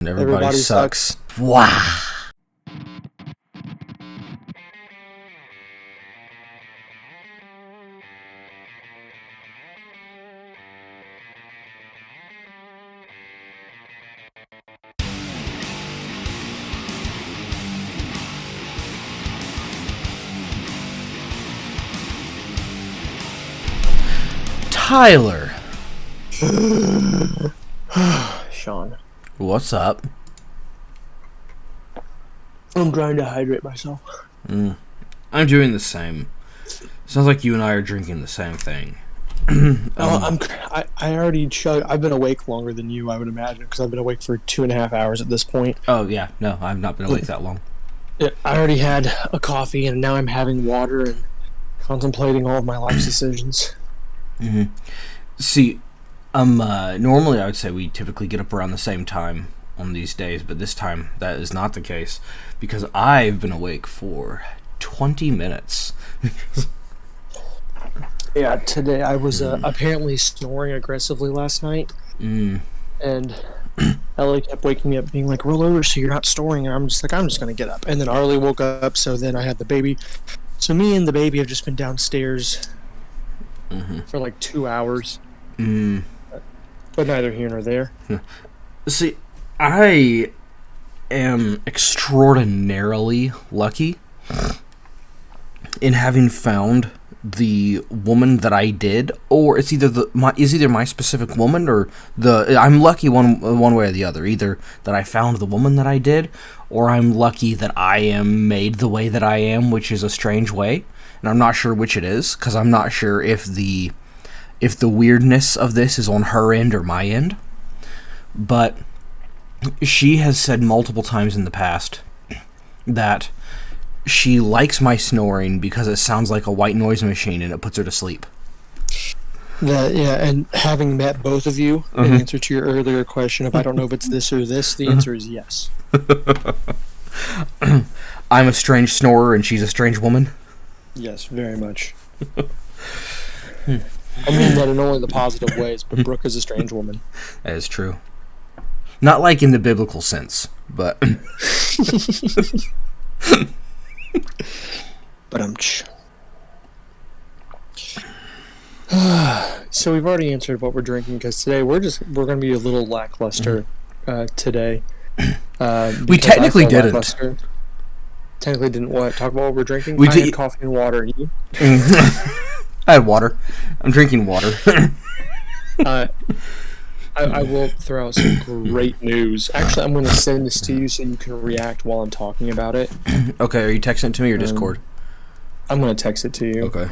Everybody sucks. Wow. Tyler. Sean. What's up? I'm trying to hydrate myself. I'm doing the same. Sounds like you and I are drinking the same thing. I already chugged. I've been awake longer than you, I would imagine, because I've been awake for 2.5 hours at this point. Oh, yeah. No, I've not been awake that long. Yeah, I already had a coffee, and now I'm having water and contemplating all of my life decisions. Mm-hmm. See, normally I would say we typically get up around the same time on these days, but this time that is not the case because I've been awake for 20 minutes. Yeah, today I was apparently snoring aggressively last night, and Ellie kept waking me up being like, roll over so you're not snoring, and I'm just like, I'm just going to get up. And then Arlie woke up, so then I had the baby. So me and the baby have just been downstairs for like 2 hours. But neither here nor there. See, I am extraordinarily lucky in having found the woman that I did, or it's either my specific woman or I'm lucky one way or the other. Either that I found the woman that I did, or I'm lucky that I am made the way that I am, which is a strange way, and I'm not sure which it is because I'm not sure if the weirdness of this is on her end or my end. But she has said multiple times in the past that she likes my snoring because it sounds like a white noise machine and it puts her to sleep. And having met both of you, in answer to your earlier question of I don't know if it's this or this, the answer is yes. I'm a strange snorer and she's a strange woman? Yes, very much. I mean that in only the positive ways, but Brooke is a strange woman. That is true. Not like in the biblical sense, but... So we've already answered what we're drinking, because today we're going to be a little lackluster today. We technically didn't. Technically didn't what? Talk about what we're drinking? I had coffee and water. You? I had water. I'm drinking water. I will throw out some great news. Actually, I'm going to send this to you so you can react while I'm talking about it. Okay, are you texting it to me or Discord? I'm going to text it to you. Okay.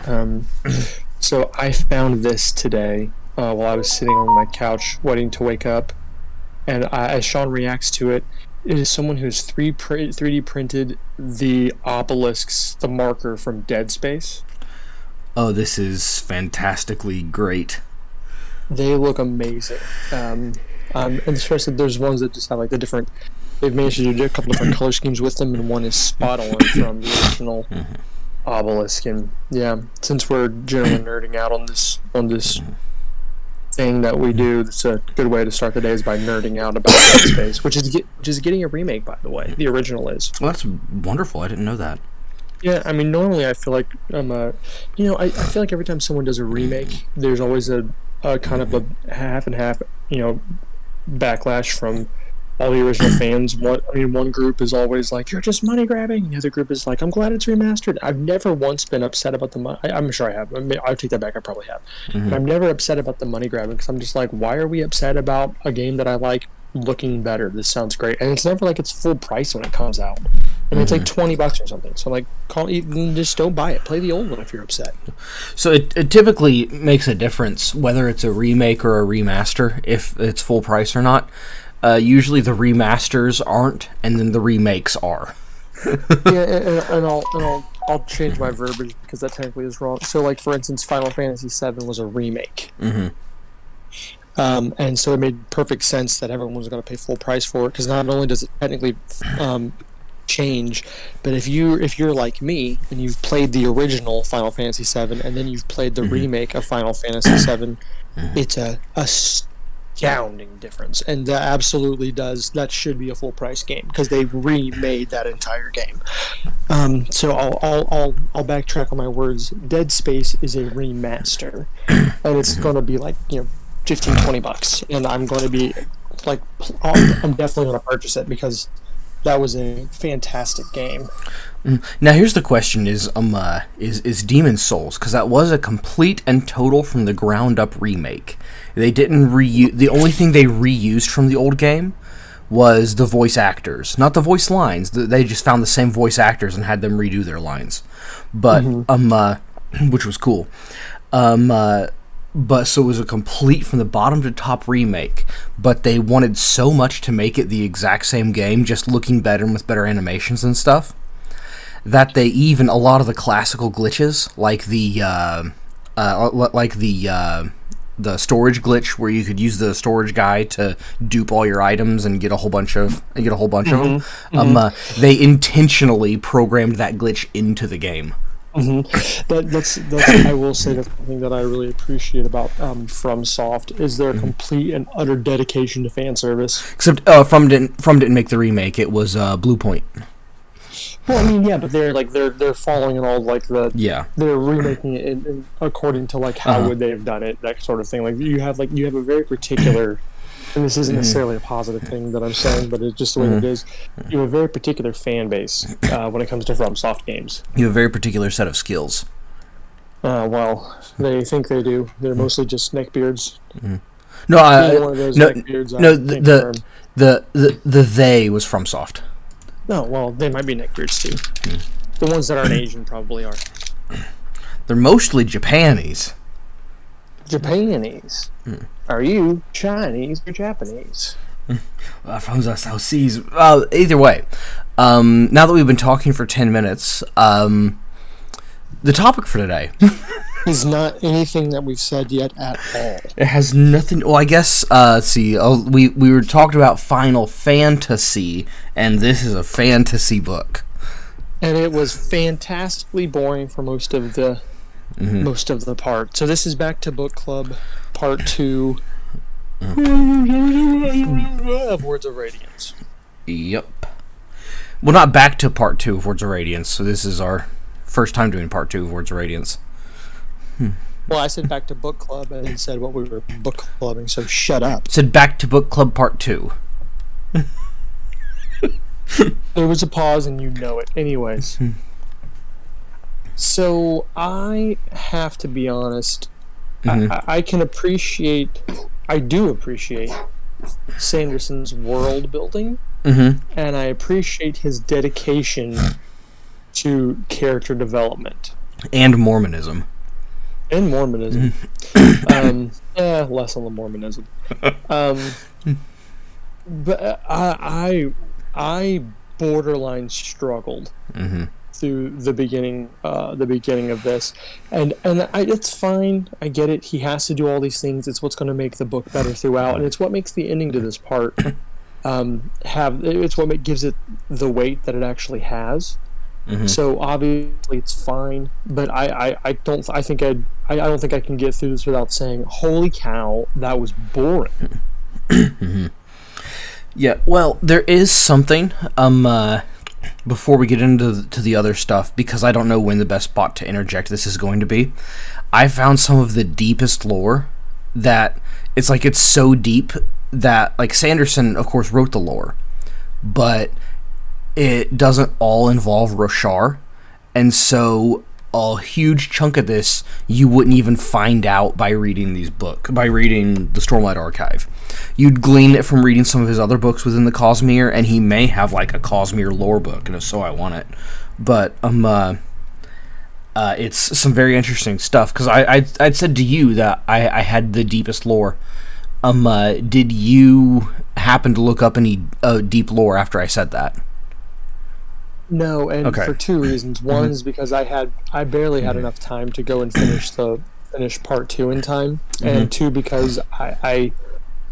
So I found this today while I was sitting on my couch waiting to wake up. And as Sean reacts to it, it is someone who's 3D printed the obelisks, the marker from Dead Space. Oh, this is fantastically great. They look amazing. And especially there's ones that just have like the different... They've managed to do a couple different color schemes with them, and one is spot on from the original obelisk. And yeah, since we're generally nerding out on this thing that we do, it's a good way to start the day is by nerding out about Dead Space, which is getting a remake, by the way. The original is. Well, that's wonderful. I didn't know that. Yeah, I mean, normally I feel like I feel like every time someone does a remake, there's always a kind of a half and half, backlash from all the original fans. One group is always like, you're just money grabbing, and the other group is like, I'm glad it's remastered. I've never once been upset about the money. I'm sure I have. I'll take that back. I probably have. But I'm never upset about the money grabbing, because I'm just like, why are we upset about a game that I like looking better? This sounds great. And it's never like it's full price when it comes out. I mean, it's like $20 or something. So like, just don't buy it. Play the old one if you're upset. So it typically makes a difference whether it's a remake or a remaster, if it's full price or not. Usually the remasters aren't, and then the remakes are. Yeah, and I'll change my verbiage because that technically is wrong. So like, for instance, Final Fantasy VII was a remake. And so it made perfect sense that everyone was going to pay full price for it, because not only does it technically change, but if you're like me and you've played the original Final Fantasy VII and then you've played the remake of Final Fantasy VII, it's a astounding difference, and that absolutely does. That should be a full price game because they remade that entire game. So I'll backtrack on my words. Dead Space is a remaster, and it's going to be like $15-20, and I'm going to be like, I'm definitely going to purchase it because that was a fantastic game. Now here's the question: is Demon's Souls, because that was a complete and total from the ground up remake. They didn't the only thing they reused from the old game was the voice actors, not the voice lines. They just found the same voice actors and had them redo their lines, but which was cool. But so it was a complete from the bottom to top remake, but they wanted so much to make it the exact same game, just looking better and with better animations and stuff, that they even a lot of the classical glitches, like the storage glitch where you could use the storage guy to dupe all your items and get a whole bunch of them. They intentionally programmed that glitch into the game. That's I will say that's something that I really appreciate about FromSoft is their complete and utter dedication to fan service. Except From didn't make the remake. It was Blue Point. Well, I mean, yeah, but they're following in all they're remaking it according to how would they have done it, that sort of thing. Like you have a very particular. And this isn't necessarily a positive thing that I'm saying, but it's just the way it is. You have a very particular fan base when it comes to FromSoft games. You have a very particular set of skills. Well, they think they do. They're mostly just neckbeards. The they was FromSoft. No, well, they might be neckbeards too. The ones that aren't Asian probably are. They're mostly Japanese. Japanese? Are you Chinese or Japanese? From the South Seas. Either way, now that we've been talking for 10 minutes, the topic for today is not anything that we've said yet at all. It has nothing. Well, I guess. Let's see. We were talking about Final Fantasy, and this is a fantasy book. And it was fantastically boring for most of the part. So this is back to book club part 2 of Words of Radiance. Yep. Well, not back to part 2 of Words of Radiance. So this is our first time doing part 2 of Words of Radiance. Well, I said back to book club and said what we were book clubbing, so shut up. Said back to book club part 2. There was a pause and you know it. Anyways. So I have to be honest. I do appreciate Sanderson's world building, and I appreciate his dedication to character development and Mormonism. Less on the Mormonism. But I borderline struggled through the beginning of this, and it's fine. I get it. He has to do all these things. It's what's going to make the book better throughout, and it's what makes the ending to this part it's what gives it the weight that it actually has. So obviously it's fine, but I don't think I don't think I can get through this without saying, holy cow, that was boring. Yeah, well, there is something before we get into the other stuff, because I don't know when the best spot to interject this is going to be. I found some of the deepest lore that it's so deep that, like, Sanderson, of course, wrote the lore, but it doesn't all involve Roshar, and so a huge chunk of this you wouldn't even find out by reading the Stormlight Archive. You'd glean it from reading some of his other books within the Cosmere, and he may have like a Cosmere lore book, and if so, I want it. But it's some very interesting stuff, because I'd said to you that I had the deepest lore. Did you happen to look up any deep lore after I said that? No, and for two reasons. One is because I barely had enough time to go and finish part 2 in time, and two, because I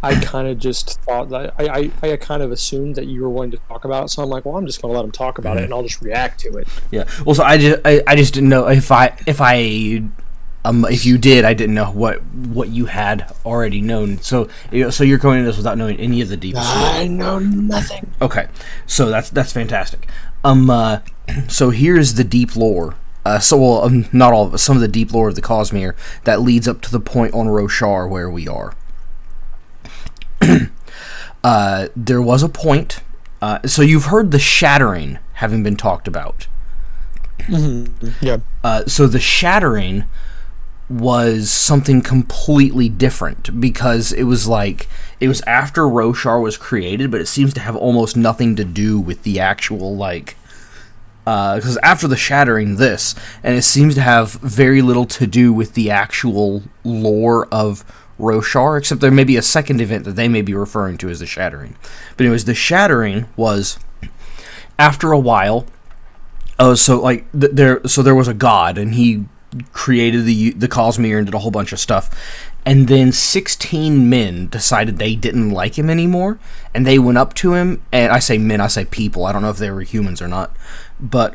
kind of just thought that I kind of assumed that you were going to talk about it, so I'm like, well, I'm just going to let him talk about it, and I'll just react to it. Yeah. Well, so I just didn't know if I If you did, I didn't know what you had already known. So you're going into this without knowing any of the deepest lore. I know nothing. Okay, so that's fantastic. So here's the deep lore. Not all of it. Some of the deep lore of the Cosmere that leads up to the point on Roshar where we are. There was a point. So you've heard the Shattering having been talked about. Mm-hmm. Yeah. So the Shattering was something completely different because it was after Roshar was created, but it seems to have almost nothing to do with the actual because after the Shattering, and it seems to have very little to do with the actual lore of Roshar, except there may be a second event that they may be referring to as the Shattering. But anyways, the Shattering was after a while. There was a god, and he created the Cosmere and did a whole bunch of stuff. And then 16 men decided they didn't like him anymore, and they went up to him, and I say men, I say people. I don't know if they were humans or not, but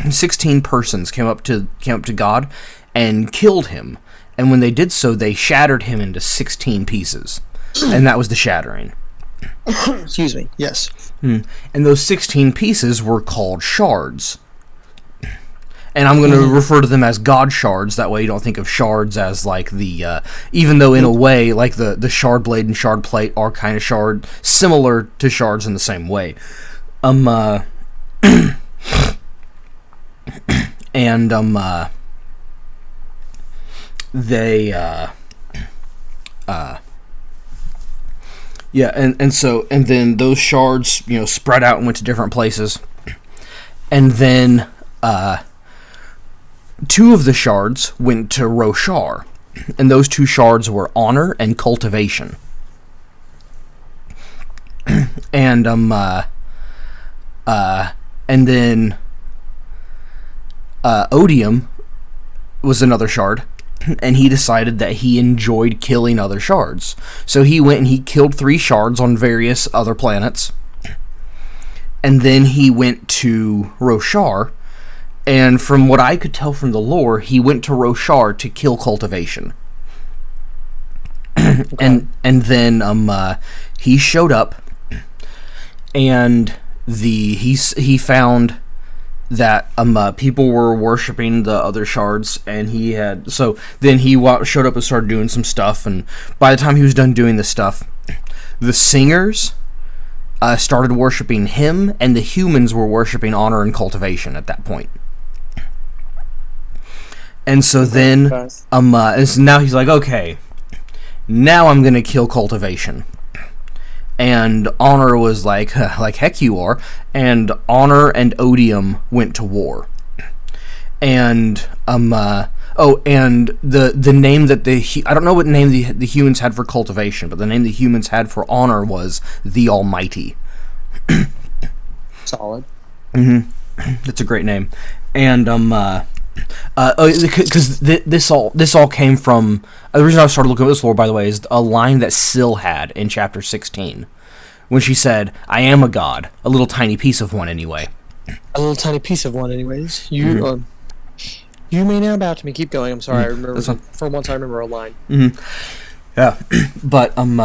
16 persons came up to God and killed him. And when they did so, they shattered him into 16 pieces, and that was the Shattering. Excuse me. Yes. And those 16 pieces were called shards. And I'm going to refer to them as God shards. That way you don't think of shards as even though in a way, the shard blade and shard plate are kind of similar to shards in the same way. And then those shards, spread out and went to different places. And then, 2 of the shards went to Roshar, and those 2 shards were honor and cultivation. And then Odium was another shard, and he decided that he enjoyed killing other shards. So he went and he killed 3 shards on various other planets, and then he went to Roshar. And from what I could tell from the lore, he went to Roshar to kill cultivation. Okay. And then he showed up, and he found that people were worshiping the other shards, and then he showed up and started doing some stuff. And by the time he was done doing this stuff, the singers started worshiping him, and the humans were worshiping honor and cultivation at that point. And so then, and so now he's like, okay, now I'm gonna kill cultivation. And Honor was like heck you are. And Honor and Odium went to war. And and the name that I don't know what name the humans had for cultivation, but the name the humans had for Honor was the Almighty. Solid. Mm-hmm. That's a great name. And because this all came from the reason I started looking at this lore, by the way, is a line that Syl had in chapter 16 when she said, "I am a god, a little tiny piece of one anyway." A little tiny piece of one, anyways. You you may now bow to me. Keep going. I'm sorry. I remember for once. I remember a line. Mm-hmm. Yeah, but and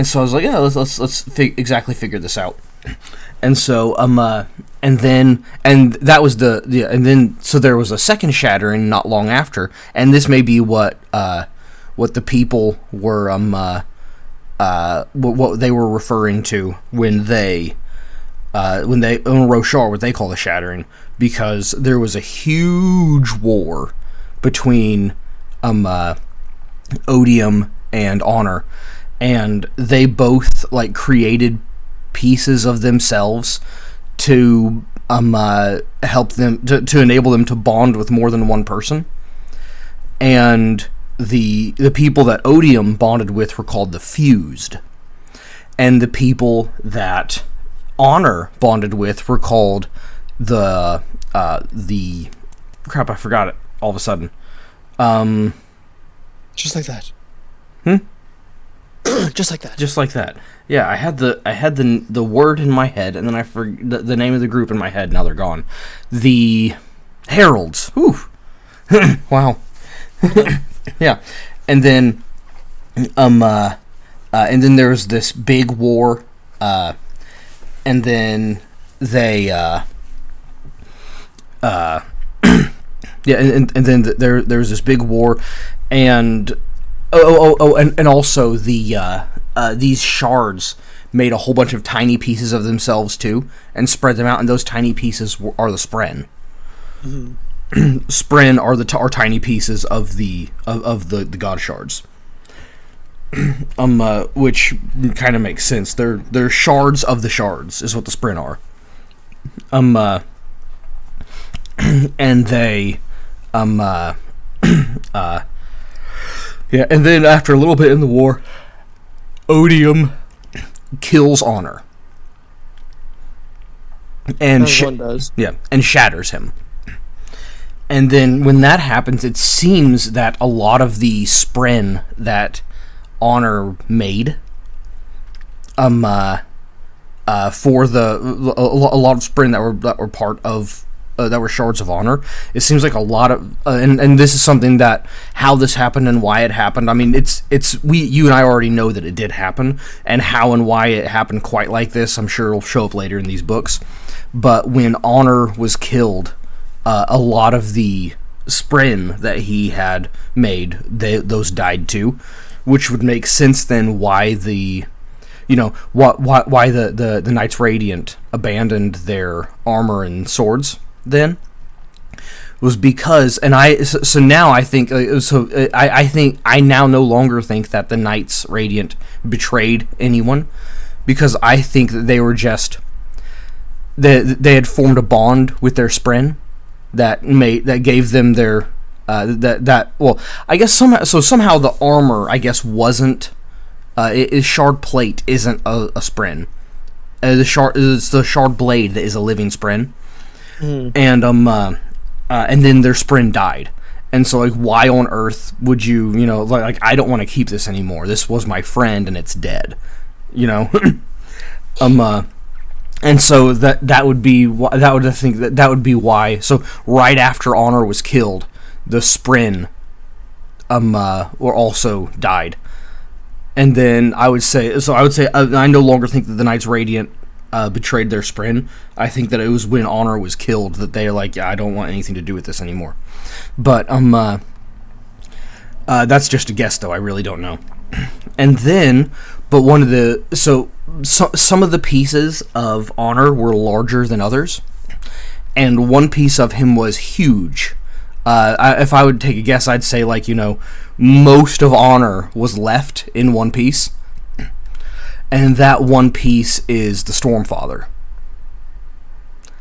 so I was like, yeah, let's exactly figure this out. And so and that was and then so there was a second shattering not long after, and this may be what the people were what they were referring to when they on Roshar, what they call the shattering, because there was a huge war between Odium and Honor, and they both created pieces of themselves to help them to enable them to bond with more than one person. And the people that Odium bonded with were called the Fused, and the people that Honor bonded with were called the crap, I forgot it all of a sudden. Just like that. Just like that. Just like that. Yeah, I had the word in my head, and then I forgot the name of the group in my head. Now they're gone. The Heralds. Whew. Wow. Yeah. And then there was this big war, and then they yeah, and then there was this big war, and and also these shards made a whole bunch of tiny pieces of themselves too, and spread them out, and those tiny pieces are the spren. Mm-hmm. Spren are tiny pieces of the god shards. Which kind of makes sense. They're shards of the shards is what the spren are. And they yeah, and then after a little bit in the war, Odium kills Honor. And and shatters him. And then when that happens, it seems that a lot of the spren that Honor made, for a lot of spren that were part of that were shards of honor. It seems like a lot of and this is something that how this happened and why it happened. I mean, you and I already know that it did happen, and how and why it happened quite like this, I'm sure will show up later in these books. But when Honor was killed, a lot of the spren that he had made, those died too, which would make sense then why the Knights Radiant abandoned their armor and swords then, was because, and I think I now no longer think that the Knights Radiant betrayed anyone, because I think that they were just they had formed a bond with their spren that gave them their I guess somehow the armor, I guess, wasn't shard plate isn't a spren. It's the shard blade that is a living spren. And then their spren died, and so like, why on earth would you like I don't want to keep this anymore. This was my friend, and it's dead, and so that would be why. So right after Honor was killed, the spren were also died, and then I would say I no longer think that the Knights Radiant betrayed their spren. I think that it was when Honor was killed that they're like, yeah, I don't want anything to do with this anymore. But that's just a guess, though. I really don't know. And then, but some of the pieces of Honor were larger than others, and one piece of him was huge. If I would take a guess, I'd say most of Honor was left in one piece. And that one piece is the Stormfather.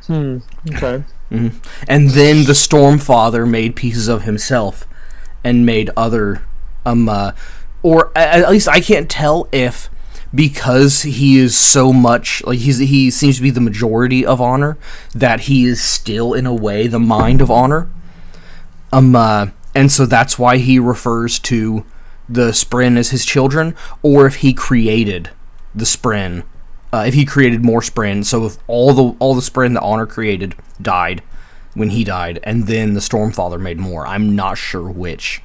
Okay. Mm-hmm. And then the Stormfather made pieces of himself and made other, or at least I can't tell if, because he is so much, like he seems to be the majority of Honor, that he is still in a way the mind of Honor. And so that's why he refers to the spren as his children, or if he created the spren, if he created more spren. So if all the spren that Honor created died when he died, and then the Stormfather made more. I'm not sure which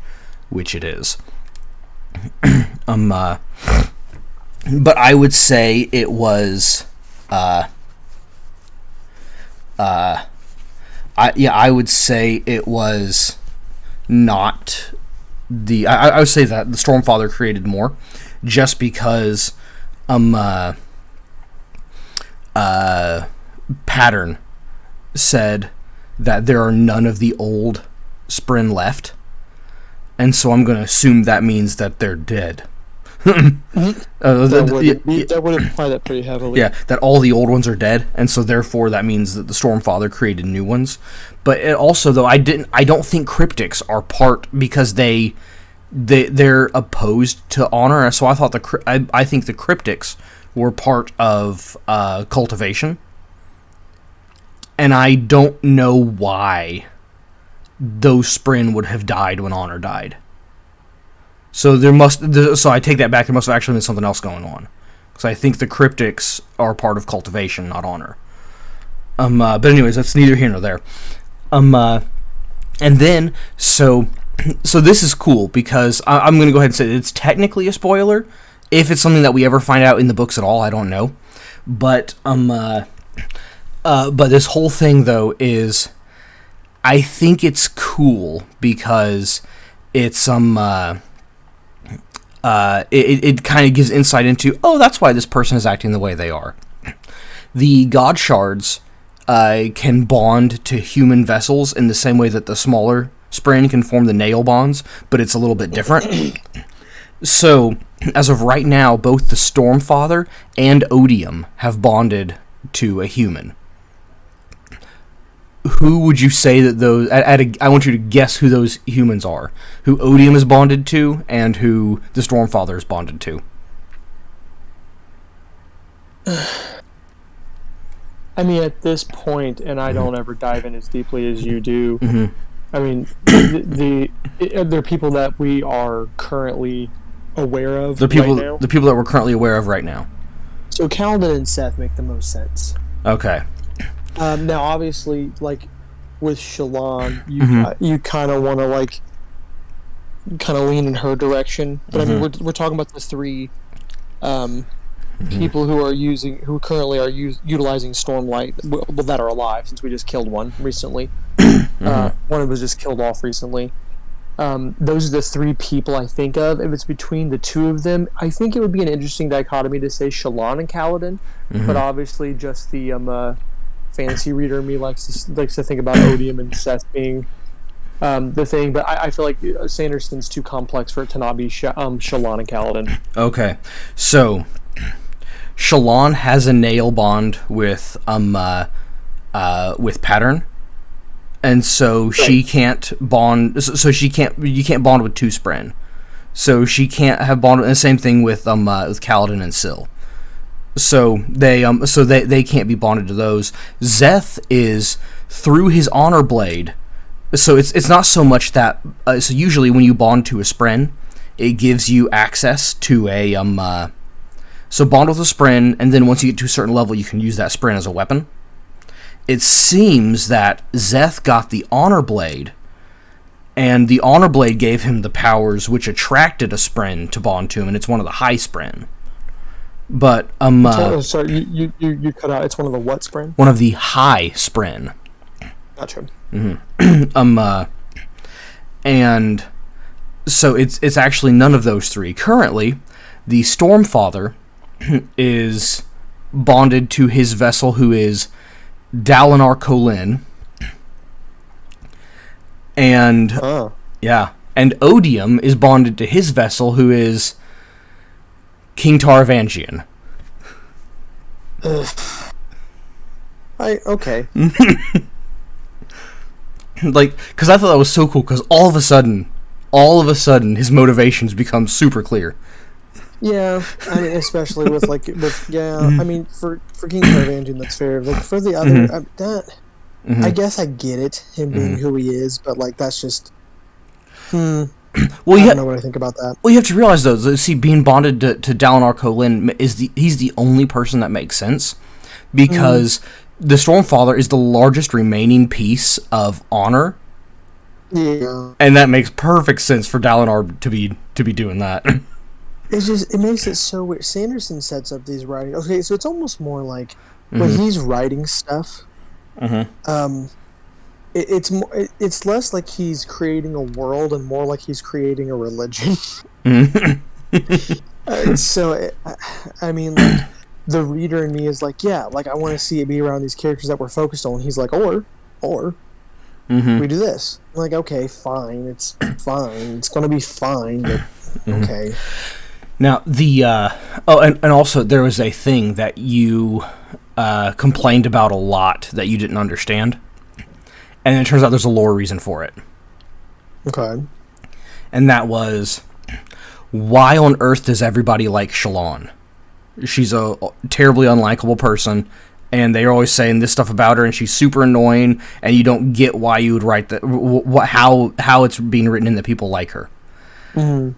it is. But I would say it was I would say it was not the I would say that the Stormfather created more, just because Pattern said that there are none of the old spren left, and so I'm going to assume that means that they're dead. That would imply that pretty heavily. Yeah, that all the old ones are dead, and so therefore that means that the Stormfather created new ones. But it also, though, I don't think cryptics are part, because they're opposed to Honor. So I thought I think the cryptics were part of cultivation, and I don't know why those spren would have died when Honor died. So so I take that back. There must have actually been something else going on, because I think the cryptics are part of cultivation, not Honor. But anyways, that's neither here nor there. And then, so this is cool because I'm going to go ahead and say it's technically a spoiler. If it's something that we ever find out in the books at all, I don't know. But this whole thing though is, I think it's cool because it's it kind of gives insight into, oh, that's why this person is acting the way they are. The God Shards can bond to human vessels in the same way that the smaller Spren can form the nail bonds, but it's a little bit different. So, as of right now, both the Stormfather and Odium have bonded to a human. Who would you say that those... I want you to guess who those humans are. Who Odium is bonded to, and who the Stormfather is bonded to. I mean, at this point, and I don't ever dive in as deeply as you do, I mean, they're people that we are currently aware of right now. The people that we're currently aware of right now. So Kaladin and Seth make the most sense. Okay. Now, obviously, like, with Shallan, you kind of want to, like, kind of lean in her direction. But, I mean, we're talking about the three people who currently are utilizing Stormlight, well, that are alive, since we just killed one recently. One was just killed off recently. Those are the three people I think of. If it's between the two of them, I think it would be an interesting dichotomy to say Shallan and Kaladin. But obviously, just the fantasy reader in me likes to think about Odium and Seth being the thing. But I feel like Sanderson's too complex for it to not be Shallan and Kaladin. Okay, so Shallan has a nail bond with Pattern. And so she can't bond. So you can't bond with two Spren. So she can't have bond. And the same thing with Kaladin and Syl. So they can't be bonded to those. Szeth is through his honor blade. So it's not so much that. So usually when you bond to a Spren, it gives you access to a So bond with a Spren, and then once you get to a certain level, you can use that Spren as a weapon. It seems that Szeth got the Honor Blade, and the Honor Blade gave him the powers which attracted a Spren to bond to him, and it's one of the high Spren. But, sorry, you cut out. It's one of the what Spren? One of the high Spren. Gotcha. And so it's actually none of those three. Currently, the Stormfather is bonded to his vessel, who is Dalinar Kholin, and and Odium is bonded to his vessel, who is King Taravangian. Okay. Like, because I thought that was so cool, because all of a sudden, his motivations become super clear. Yeah, I mean, especially with I mean, for King Taravangian, that's fair. Like, for the other, I guess I get it, him being who he is, but, like, that's just, well, I don't know what I think about that. Well, you have to realize, though, see, being bonded to Dalinar Kholin, he's the only person that makes sense, because the Stormfather is the largest remaining piece of honor. Yeah. And that makes perfect sense for Dalinar to be doing that. It makes it so weird. Sanderson sets up these writing. Okay, so it's almost more like when he's writing stuff. It's less like he's creating a world and more like he's creating a religion. I mean, like, the reader in me is like, yeah, like, I want to see it be around these characters that we're focused on. He's like, or we do this. I'm like, okay, fine, it's fine. It's gonna be fine, but okay. Now, and also there was a thing that you complained about a lot that you didn't understand, and it turns out there's a lore reason for it. Okay. And that was, why on earth does everybody like Shallan? She's a terribly unlikable person, and they're always saying this stuff about her, and she's super annoying, and you don't get why you would write that, how it's being written in that people like her.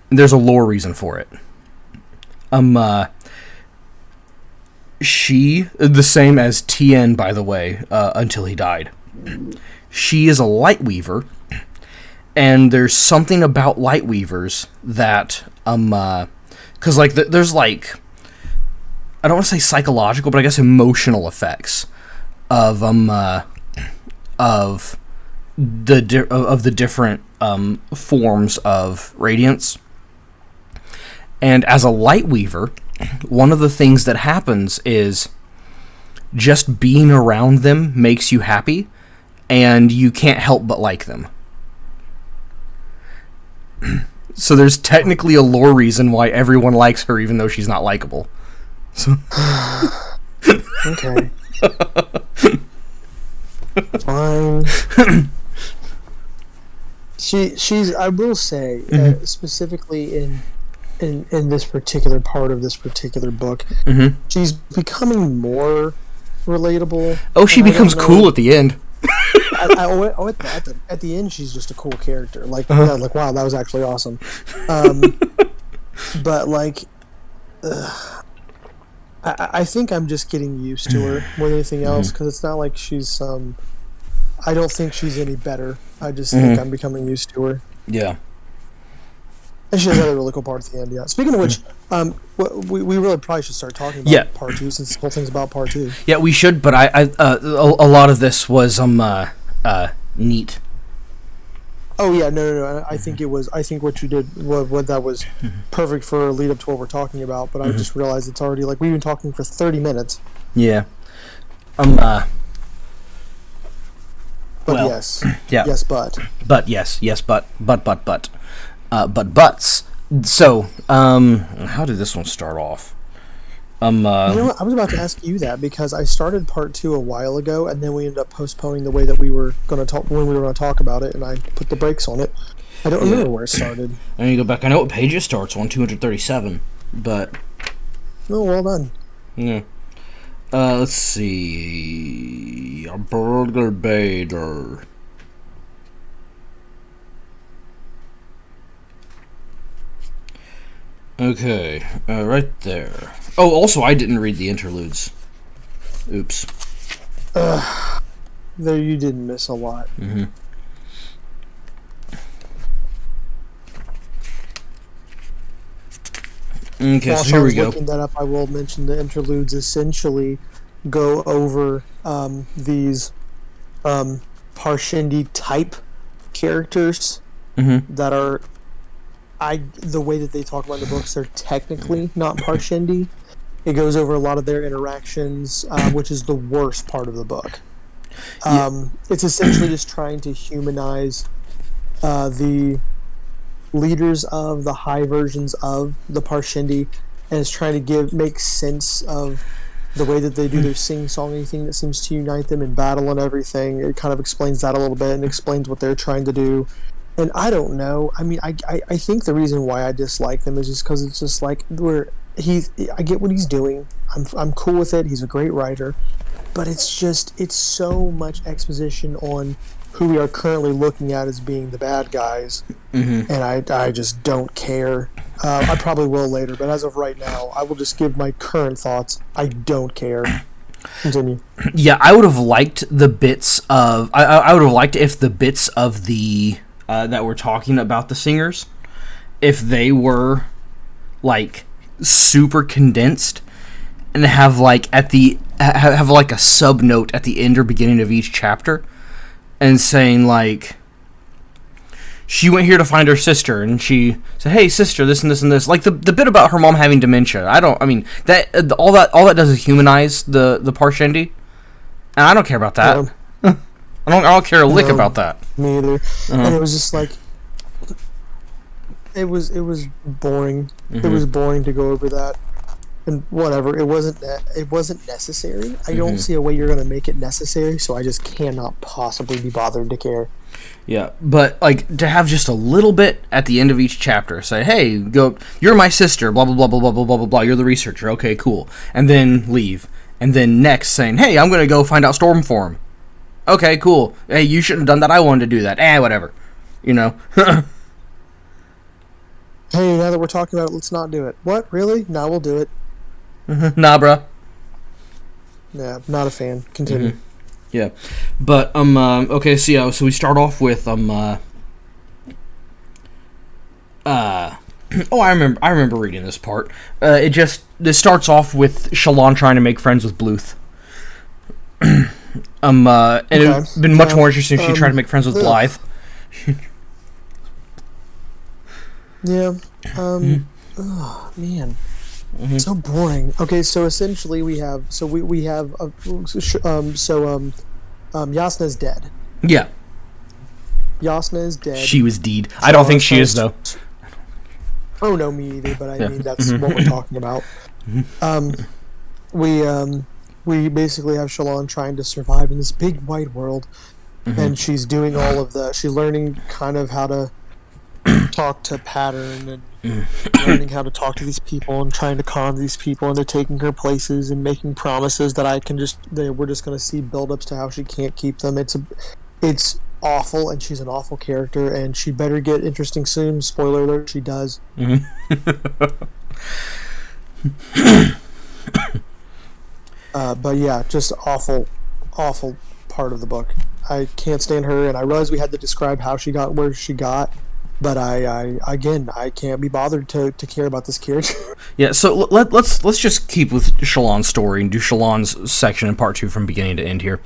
There's a lore reason for it. She, the same as Tien, by the way, until he died. She is a light weaver, And there's something about Lightweavers that, because, like, there's, like, I don't want to say psychological, but I guess emotional effects of the different forms of radiance. And as a Lightweaver, one of the things that happens is just being around them makes you happy, and you can't help but like them. So there's technically a lore reason why everyone likes her, even though she's not likable. So okay. Fine. She's. I will say, specifically in this particular part of this particular book, she's becoming more relatable. Oh, she becomes cool at the end. At the end, she's just a cool character. Like, yeah, like, wow, that was actually awesome. But like, I think I'm just getting used to her more than anything else, because it's not like she's I don't think she's any better. I just think I'm becoming used to her. Yeah. And she has another really cool part at the end. Yeah. Speaking of which, we really probably should start talking about part 2, since the whole thing's about part 2. Yeah, we should. But a lot of this was neat. Oh yeah, no. I think it was. I think what you did, what that was perfect for a lead up to what we're talking about. But I just realized it's already, like, we've been talking for 30 minutes. Yeah. But well, yes. Yeah. Yes, but. But yes, but. But butts. So, how did this one start off? You know what? I was about to ask you that, because I started part 2 a while ago, and then we ended up postponing the way that we were going to talk when we were going to talk about it, and I put the brakes on it. I don't remember where it started. I need to go back. I know what page it starts on, 237, but. Oh, well done. Yeah. Let's see. A burger bader. Okay, right there. Oh, also, I didn't read the interludes. Oops. There, you didn't miss a lot. Okay, so here we go. Looking that up, I will mention the interludes essentially go over these Parshendi type characters that are. The way that they talk about the books, they're technically not Parshendi. It goes over a lot of their interactions, which is the worst part of the book. It's essentially just trying to humanize the leaders of the high versions of the Parshendi, and it's trying to make sense of the way that they do their sing-songy thing that seems to unite them in battle and everything. It kind of explains that a little bit and explains what they're trying to do. And I don't know. I mean, I think the reason why I dislike them is just because it's just like I get what he's doing. I'm cool with it. He's a great writer, but it's so much exposition on who we are currently looking at as being the bad guys, and I just don't care. I probably will later, but as of right now, I will just give my current thoughts. I don't care. Continue. Yeah, I would have liked the bits of. I would have liked if the bits of the. That we're talking about the singers, if they were like super condensed and have like have like a sub note at the end or beginning of each chapter, and saying like, she went here to find her sister, and she said, "Hey sister, this and this and this." Like the bit about her mom having dementia. I mean that all that does is humanize the Parshendi, and I don't care about that. I don't care a lick about that. Me either. And it was just like, it was boring. It was boring to go over that, and whatever. It wasn't necessary. I don't see a way you're gonna make it necessary, so I just cannot possibly be bothered to care. Yeah, but like to have just a little bit at the end of each chapter, say, "Hey, go. You're my sister. Blah blah blah blah blah blah blah blah blah. You're the researcher. Okay, cool." And then leave. And then next saying, "Hey, I'm gonna go find out Stormform." Okay, cool. Hey, you shouldn't have done that. I wanted to do that. Whatever. You know. Hey, now that we're talking about it, let's not do it. What? Really? Now we'll do it. Nah, bruh. Yeah, not a fan. Continue. Yeah. But, okay, so yeah, so we start off with, Oh, I remember reading this part. This starts off with Shalon trying to make friends with Bluth. And it would have been much more interesting if she tried to make friends with Blythe. Yeah. Oh man, so boring. Okay, so essentially Yasna's dead. Yeah, Yasna is dead. she was deed. I don't think she is though. Oh no, me either. But I mean, that's what we're talking about. We basically have Shalon trying to survive in this big wide world, and she's doing all of the. She's learning kind of how to talk to Pattern and learning how to talk to these people and trying to con these people into taking her places and making promises that we're just going to see build-ups to how she can't keep them. It's awful, and she's an awful character, and she better get interesting soon. Spoiler alert, she does. But yeah, just awful part of the book. I can't stand her, and I realize we had to describe how she got where she got, but I can't be bothered to care about this character. Yeah, so let's just keep with Shalon's story and do Shalon's section in part 2 from beginning to end here.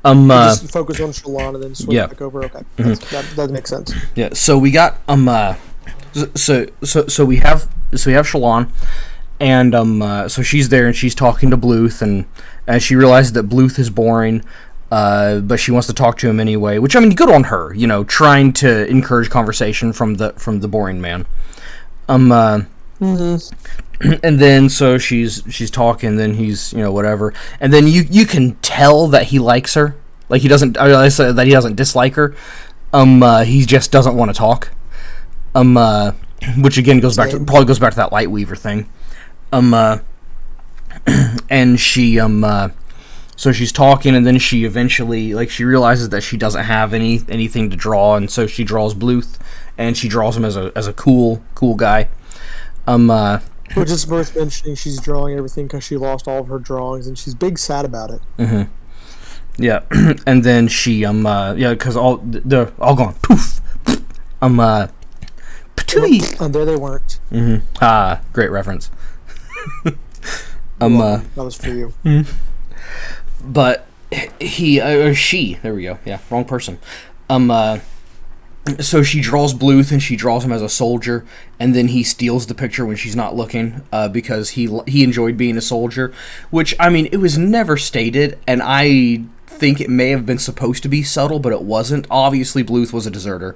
Just focus on Shalon and then swing back over. Okay, that makes sense. Yeah, so we got so we have Shalon, and so she's there and she's talking to Bluth, and she realizes that Bluth is boring. But she wants to talk to him anyway, which, I mean, good on her, trying to encourage conversation from the boring man. And then so she's talking, then he's whatever, and then you can tell that he likes her, like he doesn't that he doesn't dislike her. He just doesn't want to talk. Which again probably goes back to that Lightweaver thing. And she So she's talking, and then she eventually, she realizes that she doesn't have anything to draw, and so she draws Bluth, and she draws him as a cool guy. Which is worth mentioning. She's drawing everything because she lost all of her drawings, and she's big sad about it. Mm-hmm. Yeah, and then she because they're all gone. Poof. Patooey. And there they weren't. Mm-hmm. Great reference. That was for you. Mm-hmm. But he or she, there we go. Yeah, wrong person. So she draws Bluth, and she draws him as a soldier, and then he steals the picture when she's not looking, because he enjoyed being a soldier, which, I mean, it was never stated, and I think it may have been supposed to be subtle, but it wasn't. Obviously, Bluth was a deserter.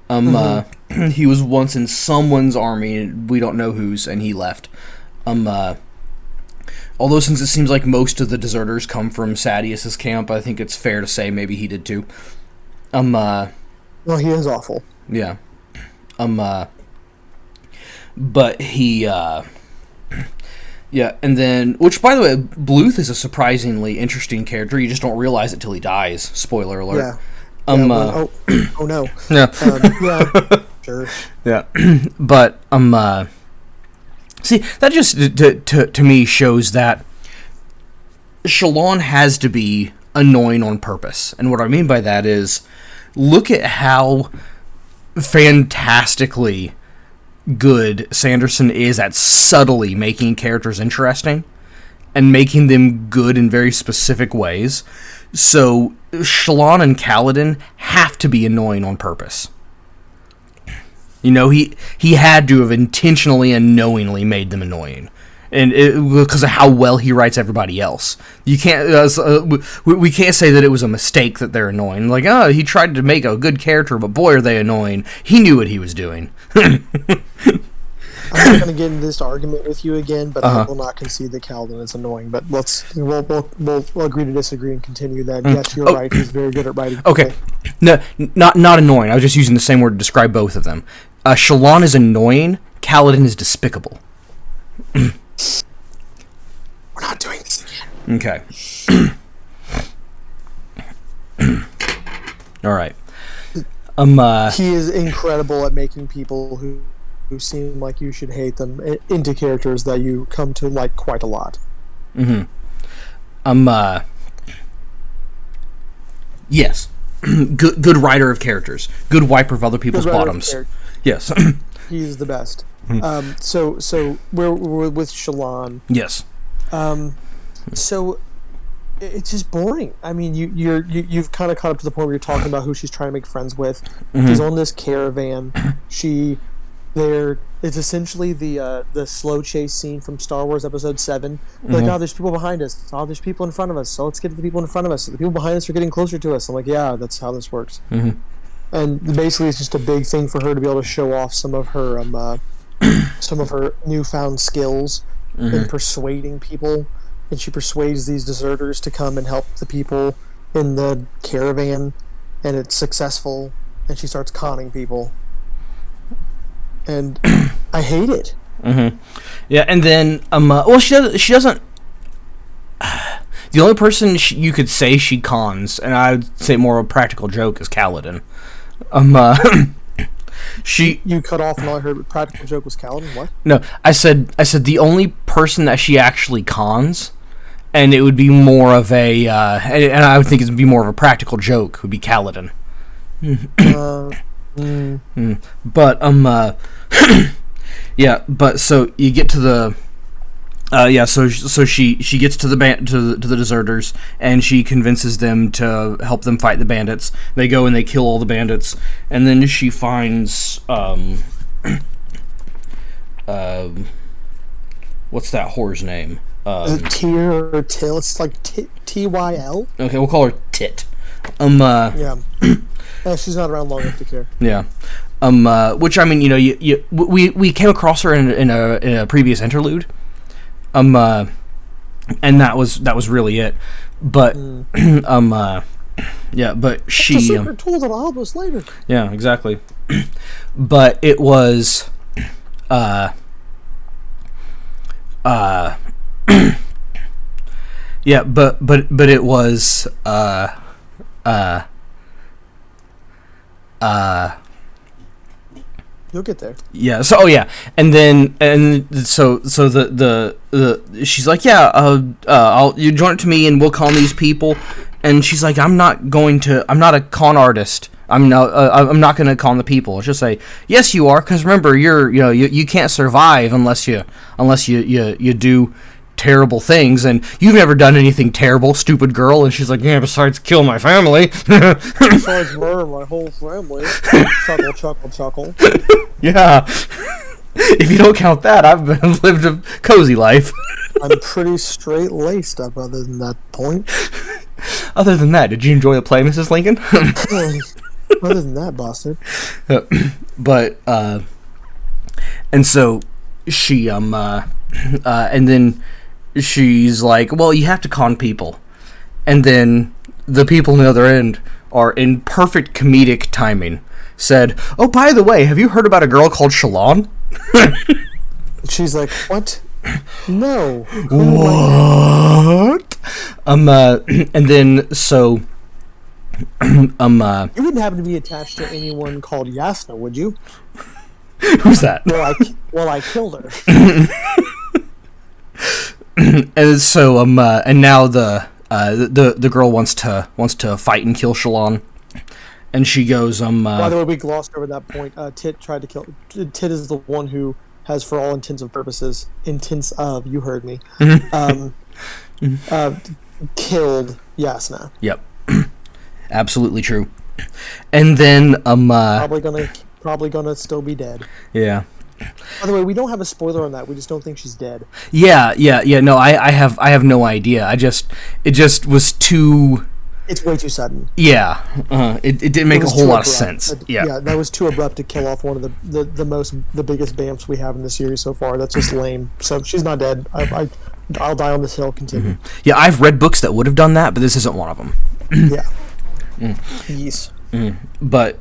He was once in someone's army, we don't know whose, and he left. Although since it seems like most of the deserters come from Sadius's camp, I think it's fair to say maybe he did too. Well, he is awful. Yeah. But he, yeah, and then, which, by the way, Bluth is a surprisingly interesting character. You just don't realize it till he dies. Spoiler alert. Yeah. Oh no. Yeah. Yeah. Sure. Yeah. But, see, that just, to me, shows that Shalon has to be annoying on purpose. And what I mean by that is, look at how fantastically good Sanderson is at subtly making characters interesting and making them good in very specific ways. So Shalon and Kaladin have to be annoying on purpose. He had to have intentionally and knowingly made them annoying, and because of how well he writes everybody else. You can't. We can't say that it was a mistake that they're annoying. Like, he tried to make a good character, but boy, are they annoying. He knew what he was doing. I'm not going to get into this argument with you again, but I will not concede that Kaladin is annoying. But we'll agree to disagree and continue that. Yes, you're right. He's very good at writing. Okay, no, not annoying. I was just using the same word to describe both of them. Shalon is annoying. Kaladin is despicable. We're not doing this again. Okay. All right. He is incredible at making people who seem like you should hate them into characters that you come to like quite a lot. Mm-hmm. Yes. Good writer of characters. Good wiper of other people's bottoms. Yes. He's the best. So we're with Shalon. Yes. So it's just boring. I mean, you've kind of caught up to the point where you're talking about who she's trying to make friends with. She's on this caravan. It's essentially the slow chase scene from Star Wars Episode 7. Like, oh, there's people behind us. Oh, there's people in front of us. So let's get to the people in front of us. So the people behind us are getting closer to us. I'm like, yeah, that's how this works. And basically, it's just a big thing for her to be able to show off some of her newfound skills in persuading people. And she persuades these deserters to come and help the people in the caravan, and it's successful. And she starts conning people. And I hate it. Yeah, and then well, she doesn't. The only person you could say she cons, and I would say more of a practical joke, is Kaladin. You cut off and all I heard practical joke was Kaladin. What? No, I said the only person that she actually cons, and it would be more of a and I would think it would be more of a practical joke, would be Kaladin. But yeah, but so you get to the so she gets to the deserters, and she convinces them to help them fight the bandits. They go and they kill all the bandits, and then she finds what's that whore's name? Tyr or Till? It's like Tyl. Okay, we'll call her Tit. Yeah. She's not around long enough to care. Yeah. Which, I mean, we came across her in a previous interlude. And that was really it. But yeah, but she it's a secret tool that I'll help us later. Yeah, exactly. But it was yeah, but it was you'll get there. Yeah. So and so the she's like, yeah, you join it to me and we'll con these people. And she's like, I'm not a con artist. I'm not going to con the people. She'll say, yes, you are, because remember, you can't survive unless you do terrible things, and you've never done anything terrible, stupid girl. And she's like, yeah, besides kill my family. Besides murder my whole family. Chuckle, chuckle, chuckle. Yeah. If you don't count that, I've lived a cozy life. I'm pretty straight-laced up other than that point. Other than that, did you enjoy the play, Mrs. Lincoln? Other than that, bastard. But, and so she, and then she's like, well, you have to con people. And then the people on the other end are in perfect comedic timing. Said, oh, by the way, have you heard about a girl called Shalon? She's like, what? No. What? And then so you wouldn't happen to be attached to anyone called Yasna, would you? Who's that? Well, I killed her. And so and now the girl wants to fight and kill Shalon. And she goes, By the way, we glossed over that point. Tit tried to kill. Tit is the one who has, for all intents and purposes, you heard me, killed Yasna. Yep. Absolutely true. And then probably gonna still be dead. Yeah. By the way, we don't have a spoiler on that. We just don't think she's dead. Yeah. No, I have no idea. It just was too. It's way too sudden. Yeah, it didn't make a whole lot of sense. Yeah, that was too abrupt to kill off one of the biggest bamps we have in the series so far. That's just lame. So she's not dead. I'll die on this hill. Continue. Yeah, I've read books that would have done that, but this isn't one of them. Yeah. Yes. But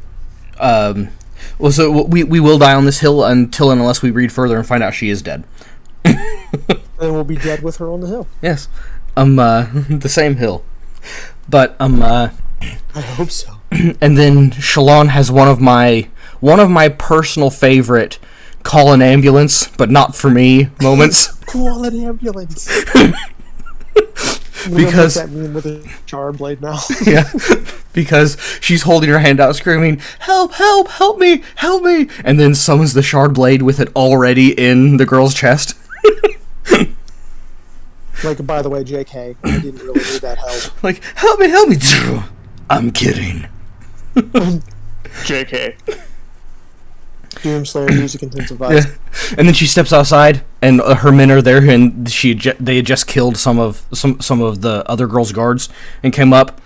well, so we will die on this hill until and unless we read further and find out she is dead. And we'll be dead with her on the hill. Yes. The same hill. But I hope so. And then Shalon has one of my personal favorite call an ambulance, but not for me moments. Call an ambulance. Because that meme with a char blade now. yeah, because she's holding her hand out, screaming, "Help! Help! Help me! Help me!" And then summons the shard blade with it already in the girl's chest. Like, by the way, JK, I didn't really need that help. Like, help me! Help me! I'm kidding. JK. Doomslayer music intensifies. Yeah. And then she steps outside, and her men are there, and they had just killed some of the other girls' guards, and came up,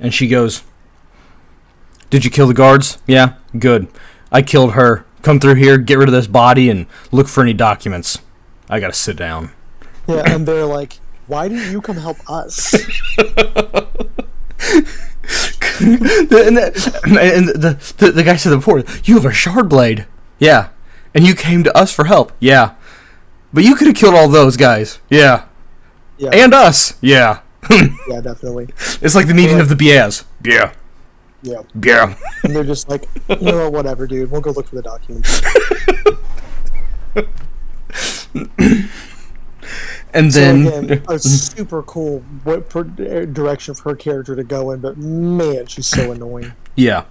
and she goes, "Did you kill the guards? Yeah, good. I killed her. Come through here, get rid of this body, and look for any documents. I gotta sit down." Yeah, and they're like, "Why didn't you come help us?" and the guy said before, "You have a shard blade." Yeah. "And you came to us for help." Yeah. "But you could have killed all those guys." Yeah. Yeah. "And us." Yeah. Yeah, definitely. It's like the meeting of the Bias. Yeah. Yeah. Yeah. And they're just like, "You know what, whatever, dude. We'll go look for the documents." And so then again, a super cool direction for her character to go in, but man, she's so annoying. yeah.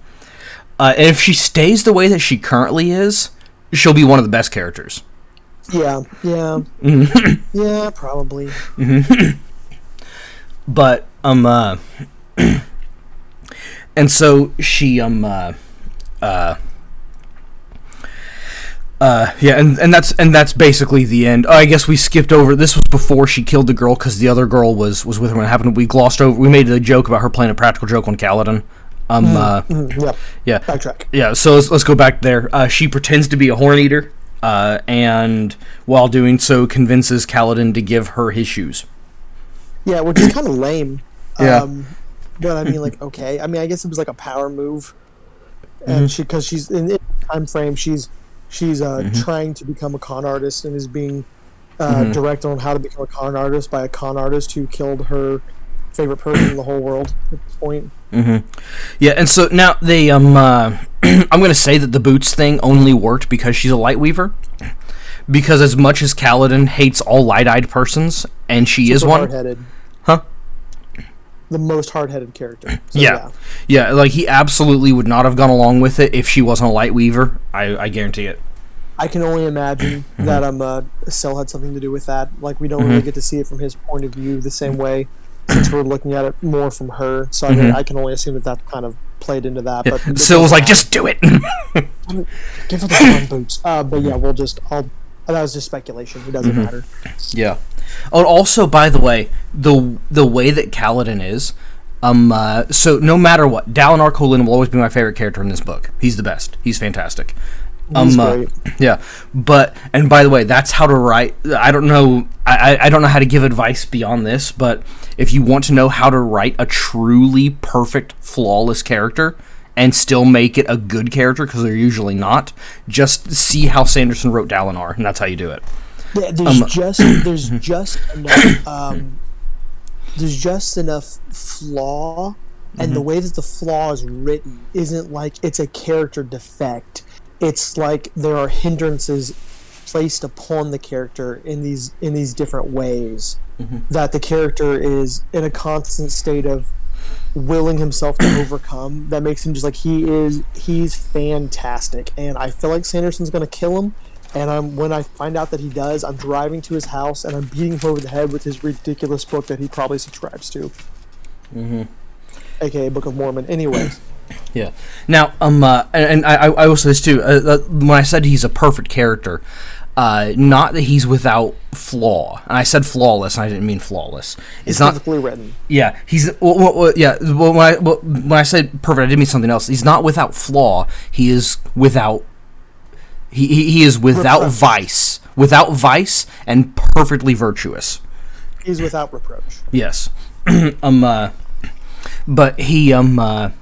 And if she stays the way that she currently is, she'll be one of the best characters. Yeah, yeah. Yeah, probably. But and so she yeah, and that's basically the end. I guess we skipped over. This was before she killed the girl because the other girl was with her when it happened. We glossed over. We made a joke about her playing a practical joke on Kaladin. Yeah. Backtrack. Yeah. So let's go back there. She pretends to be a horn eater, and while doing so, convinces Kaladin to give her his shoes. Yeah, which is kind of lame. Yeah. But I mean, like, okay. I mean, I guess it was like a power move, and because she's in the time frame, she's trying to become a con artist and is being directed on how to become a con artist by a con artist who killed her favorite person in the whole world at this point. Yeah, and so now they I'm going to say that the boots thing only worked because she's a light weaver. Because as much as Kaladin hates all light-eyed persons, and she is one. Hard-headed. Huh? The most hard-headed character. So, yeah, like he absolutely would not have gone along with it if she wasn't a light weaver. I guarantee it. I can only imagine that Cell had something to do with that. Like, we don't really get to see it from his point of view the same way, since we're looking at it more from her. So I can only assume that kind of played into that. Yeah. But Syl was like, "Just do it." Give her the fun boots. But yeah, that was just speculation. It doesn't matter. Yeah. Oh, and also, by the way, the way that Kaladin is, so no matter what, Dalinar Kholin will always be my favorite character in this book. He's the best. He's fantastic. He's great. Yeah, and by the way, that's how to write. I don't know. I don't know how to give advice beyond this, but if you want to know how to write a truly perfect, flawless character and still make it a good character, because they're usually not, just see how Sanderson wrote Dalinar, and that's how you do it. Yeah, there's just enough flaw, and the way that the flaw is written isn't like it's a character defect. It's like there are hindrances placed upon the character in these different ways that the character is in a constant state of willing himself to overcome. That makes him just like he's fantastic, and I feel like Sanderson's gonna kill him. And when I find out that he does, I'm driving to his house and I'm beating him over the head with his ridiculous book that he probably subscribes to, aka Book of Mormon. Anyways. Yeah. Now, and I will say this too. When I said he's a perfect character, not that he's without flaw. And I said flawless, and I didn't mean flawless. It's not perfectly written. Yeah, he's yeah. When I said perfect, I didn't mean something else. He's not without flaw. He is without. He is without vice, and perfectly virtuous. He's without reproach. Yes. But he but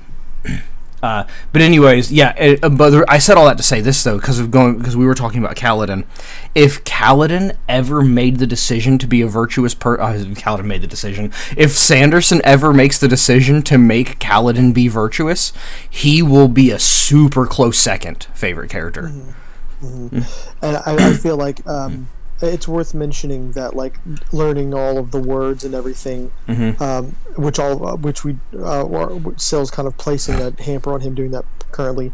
anyways, yeah. But I said all that to say this though, because we were talking about Kaladin. If Kaladin ever made the decision to be a virtuous Kaladin made the decision. If Sanderson ever makes the decision to make Kaladin be virtuous, he will be a super close second favorite character. And I feel like it's worth mentioning that like learning all of the words and everything, Sill's kind of placing a hamper on him doing that currently.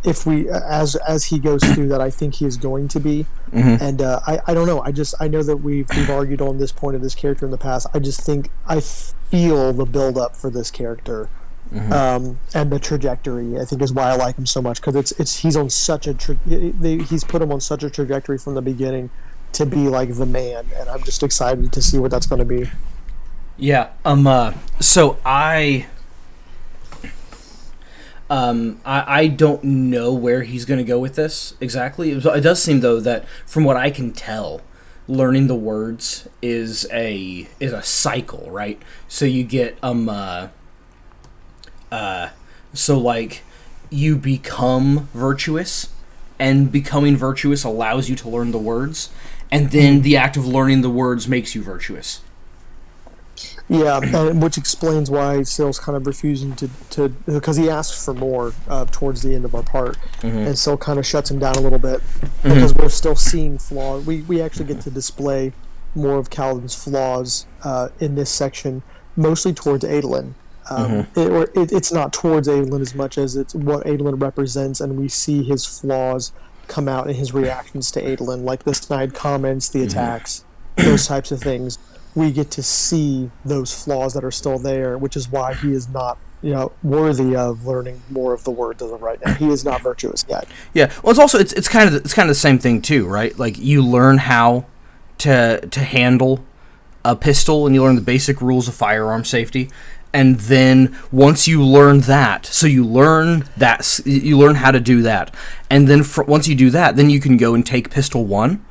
If we as he goes through that, I think he is going to be. And I don't know. I know that we've argued on this point of this character in the past. I just think I feel the build up for this character. And the trajectory, I think, is why I like him so much, because he's on such a he's put him on such a trajectory from the beginning to be like the man, and I'm just excited to see what that's going to be. Yeah. So I don't know where he's going to go with this exactly. It does seem though that from what I can tell, learning the words is a cycle, right? So you get so like you become virtuous, and becoming virtuous allows you to learn the words, and then the act of learning the words makes you virtuous. Yeah, and which explains why Sill's kind of refusing to because he asks for more towards the end of our part, and Sill kind of shuts him down a little bit because we're still seeing flaws. We actually get to display more of Kaladin's flaws in this section, mostly towards Adolin. It's not towards Adolin as much as it's what Adolin represents, and we see his flaws come out in his reactions to Adolin, like the snide comments, the attacks, those types of things. We get to see those flaws that are still there, which is why he is not, worthy of learning more of the words as of right now. He is not virtuous yet. Yeah. Well, it's also it's kind of the same thing too, right? Like you learn how to handle a pistol, and you learn the basic rules of firearm safety. And then once you learn that, so you learn how to do that, and then once you do that, then you can go and take Pistol 1,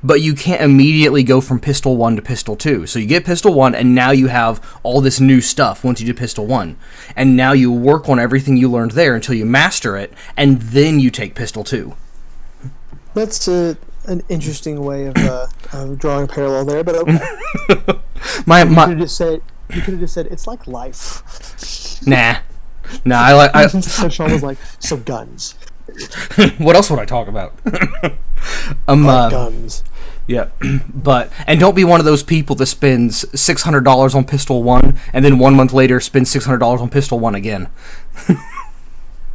but you can't immediately go from Pistol 1 to Pistol 2. So you get Pistol 1, and now you have all this new stuff once you do Pistol 1. And now you work on everything you learned there until you master it, and then you take Pistol 2. That's an interesting way of drawing a parallel there, but okay. You could have just said, it's like life. Nah, I So Sean was like, so guns. What else would I talk about? Guns. Yeah, and don't be one of those people that spends $600 on Pistol 1, and then 1 month later spends $600 on Pistol 1 again.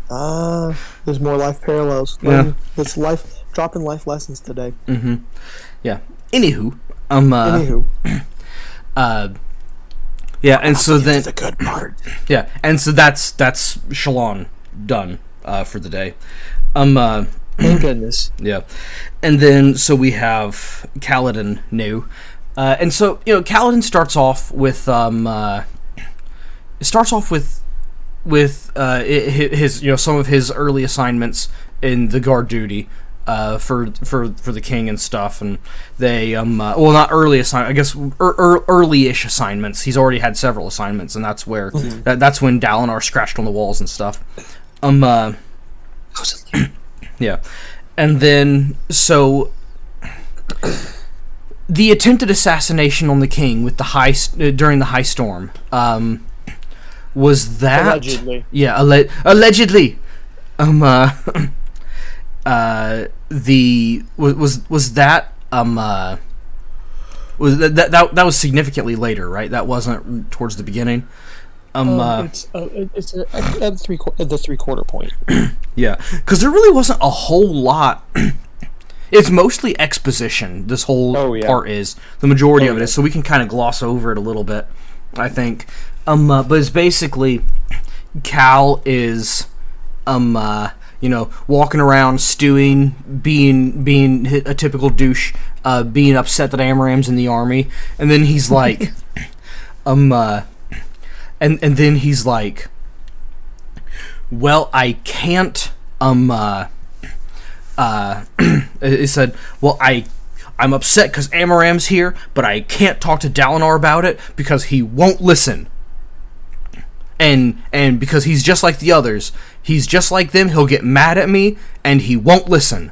There's more life parallels. Yeah. This dropping life lessons today. Yeah. Anywho. Yeah, and so then the good part. Yeah, and so that's Shalon done for the day. Thank goodness. Yeah, and then so we have Kaladin new, and so Kaladin starts off with his some of his early assignments in the guard duty. For the king and stuff, and they not early assignment, I guess early-ish assignments. He's already had several assignments, and that's where that's when Dalinar scratched on the walls and stuff. Yeah, and then so the attempted assassination on the king with the during the high storm was that allegedly. Yeah, allegedly. Was that was significantly later, right? That wasn't towards the beginning. It's at the 3/4 point. Yeah, because there really wasn't a whole lot. It's mostly exposition. This whole part is the majority of it is, so we can kind of gloss over it a little bit, I think. But it's basically Cal is walking around, stewing, being a typical douche, being upset that Amaram's in the army, and then he's like, and then he's like, well, I can't, he said, well, I'm upset because Amaram's here, but I can't talk to Dalinar about it because he won't listen. And because he's just like the others, he's just like them, he'll get mad at me, and he won't listen.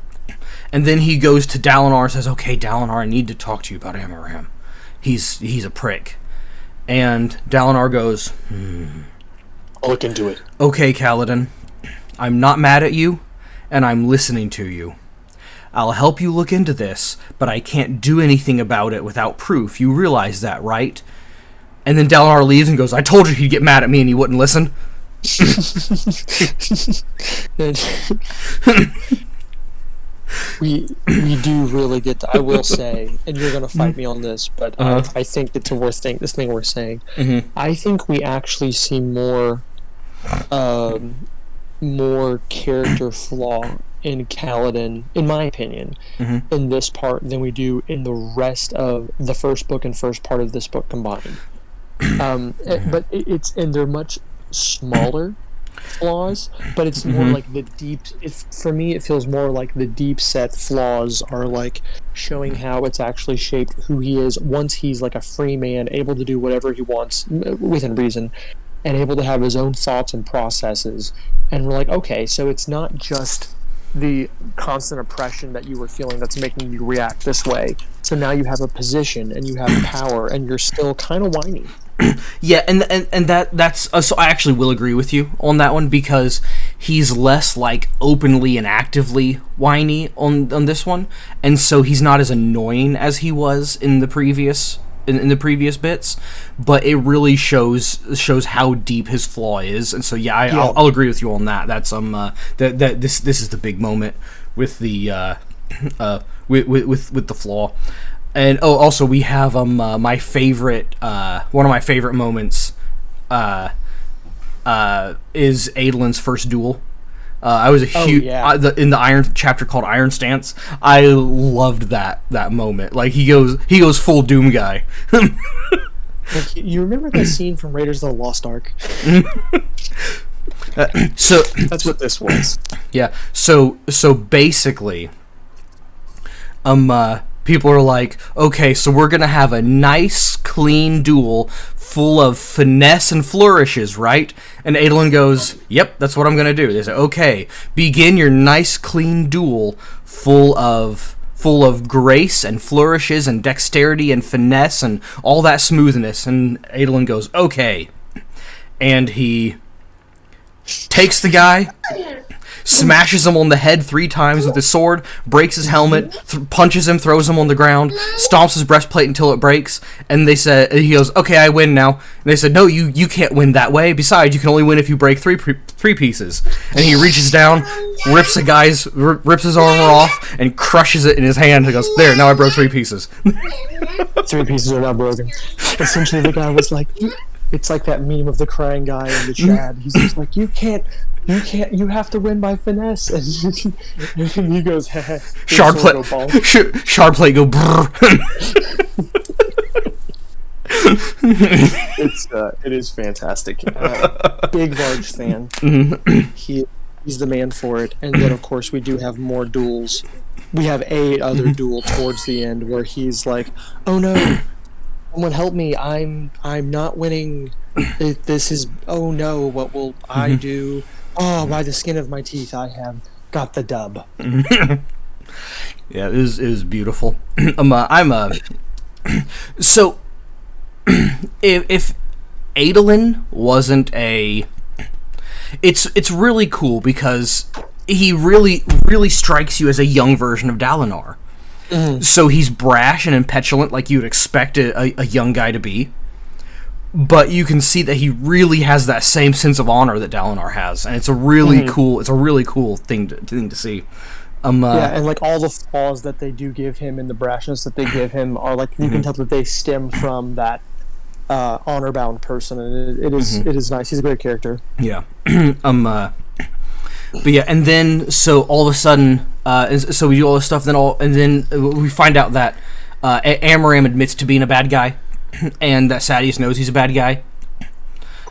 And then he goes to Dalinar and says, okay, Dalinar, I need to talk to you about Amaram. He's a prick. And Dalinar goes, I'll look into it. Okay, Kaladin, I'm not mad at you, and I'm listening to you. I'll help you look into this, but I can't do anything about it without proof. You realize that, right? And then Dalinar leaves and goes, I told you he'd get mad at me and he wouldn't listen. we do really get to, I will say, and you're going to fight me on this, but I think it's this thing worth saying. Mm-hmm. I think we actually see more character flaw in Kaladin, in my opinion, in this part than we do in the rest of the first book and first part of this book combined. But they're much smaller flaws, but it's more like the deep. For me, it feels more like the deep set flaws are like showing how it's actually shaped who he is once he's like a free man, able to do whatever he wants within reason, and able to have his own thoughts and processes. And we're like, okay, so it's not just the constant oppression that you were feeling that's making you react this way. So now you have a position and you have power, and you're still kind of whiny. Yeah, and that's so I actually will agree with you on that one, because he's less like openly and actively whiny on this one, and so he's not as annoying as he was in the previous bits, but it really shows how deep his flaw is, and so I'll agree with you on that. That's this is the big moment with the with the flaw. And also we have my favorite one of my favorite moments is Adolin's first duel. I was a huge in the Iron chapter called Iron Stance. I loved that moment. Like he goes full Doom guy. Like, you remember that scene from Raiders of the Lost Ark? So that's what this was. Yeah. So basically, people are like, okay, so we're gonna have a nice, clean duel full of finesse and flourishes, right? And Adolin goes, yep, that's what I'm gonna do. They say, okay, begin your nice, clean duel full of grace and flourishes and dexterity and finesse and all that smoothness. And Adolin goes, okay. And he takes the guy, smashes him on the head 3 times with his sword, breaks his helmet, punches him, throws him on the ground, stomps his breastplate until it breaks, and he goes, okay, I win now. And they said, no, you can't win that way. Besides, you can only win if you break three pieces. And he reaches down, rips his armor off, and crushes it in his hand, and goes, there, now I broke 3 pieces. 3 pieces are now broken. Essentially, the guy was like, it's like that meme of the crying guy in the Chad. He's just like, you have to win by finesse. And he goes, shard plate go brrr. It is fantastic. Big large fan. He's the man for it. And then of course we do have more duels. We have a other duel towards the end where he's like, oh no, someone help me, I'm not winning. This is, oh no, what will I do? Oh, by the skin of my teeth, I have got the dub. Yeah, it was beautiful. So if Adolin wasn't it's really cool because he really strikes you as a young version of Dalinar. So he's brash and petulant like you would expect a young guy to be. But you can see that he really has that same sense of honor that Dalinar has, and it's a really cool thing to see. And like all the flaws that they do give him and the brashness that they give him are like you can tell that they stem from that honor bound person, and it is nice. He's a great character. Yeah. But yeah, and then so all of a sudden, so we do all this stuff, and then we find out that Amaram admits to being a bad guy. And that Sadeas knows he's a bad guy.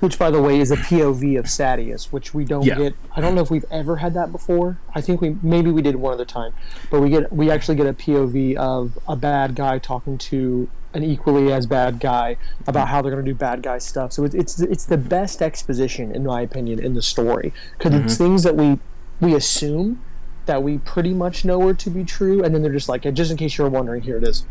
Which, by the way, is a POV of Sadeas, which we don't get. I don't know if we've ever had that before. I think maybe we did one other time, but we actually get a POV of a bad guy talking to an equally as bad guy about how they're going to do bad guy stuff. So it's the best exposition, in my opinion, in the story, because it's things that we assume that we pretty much know are to be true, and then they're just like, just in case you're wondering, here it is.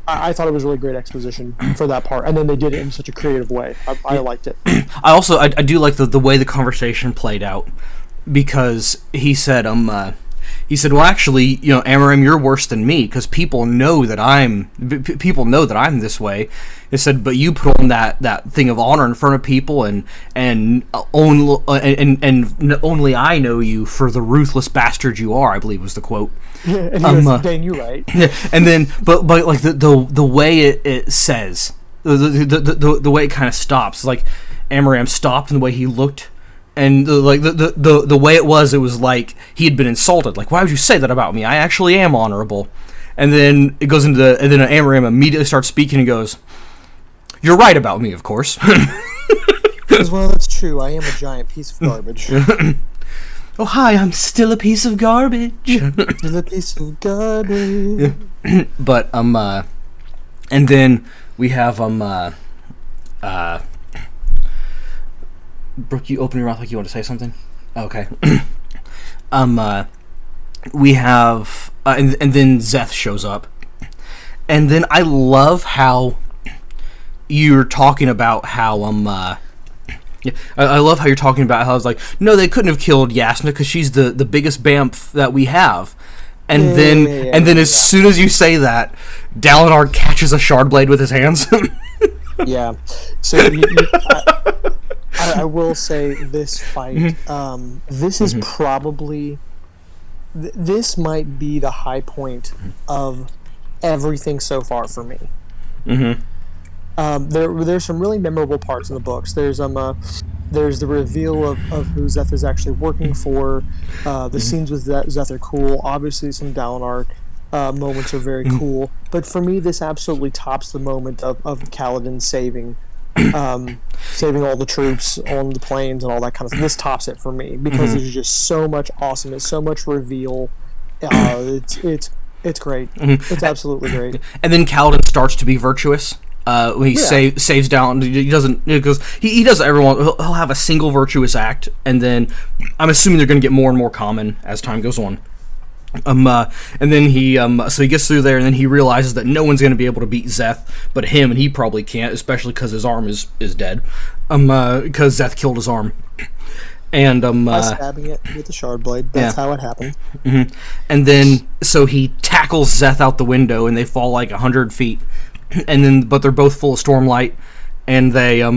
I thought it was really great exposition for that part, and then they did it in such a creative way. I liked it. I do like the way the conversation played out, because he said he said, well, actually, you know, Amaram, you're worse than me because people know that I'm this way. He said, but you put on that thing of honor in front of people, and only I know you for the ruthless bastard you are, I believe was the quote. Yeah, and he goes, dang, you're right. And then, but like the way it says, the way it kind of stops, like Amaram stopped, and the way he looked. And the way it was like he had been insulted. Like, why would you say that about me? I actually am honorable. And then it goes into and then Amaram immediately starts speaking and goes, "You're right about me, of course." Well, that's true. I am a giant piece of garbage. Oh, hi, I'm still a piece of garbage. Still a piece of garbage. But and then we have Brooke, you open your mouth like you want to say something? Okay. We have... and then Zeth shows up. And then I love how you're talking about how... yeah, I love how you're talking about how it's like, no, they couldn't have killed Yasna because she's the biggest BAMF that we have. And then as soon as you say that, Dalinar catches a shard blade with his hands. Yeah. So I will say this fight. This is probably. This might be the high point of everything so far for me. There's some really memorable parts in the books. There's the reveal of who Zeth is actually working for. The scenes with Zeth are cool. Obviously, some Dalinar moments are very cool. But for me, this absolutely tops the moment of Kaladin saving all the troops on the plains and all that kind of stuff. This tops it for me because there's just so much awesomeness, so much reveal. It's great. It's absolutely great. And then Kaladin starts to be virtuous. When he saves down, he doesn't, because he does everyone. He'll have a single virtuous act, and then I'm assuming they're going to get more and more common as time goes on. And then so he gets through there, and then he realizes that no one's going to be able to beat Zeth but him, and he probably can't, especially because his arm is dead. Because Zeth killed his arm. And by stabbing it with the shard blade. That's how it happened. And then so he tackles Zeth out the window, and they fall like 100 feet. And then, but they're both full of stormlight, and they jokes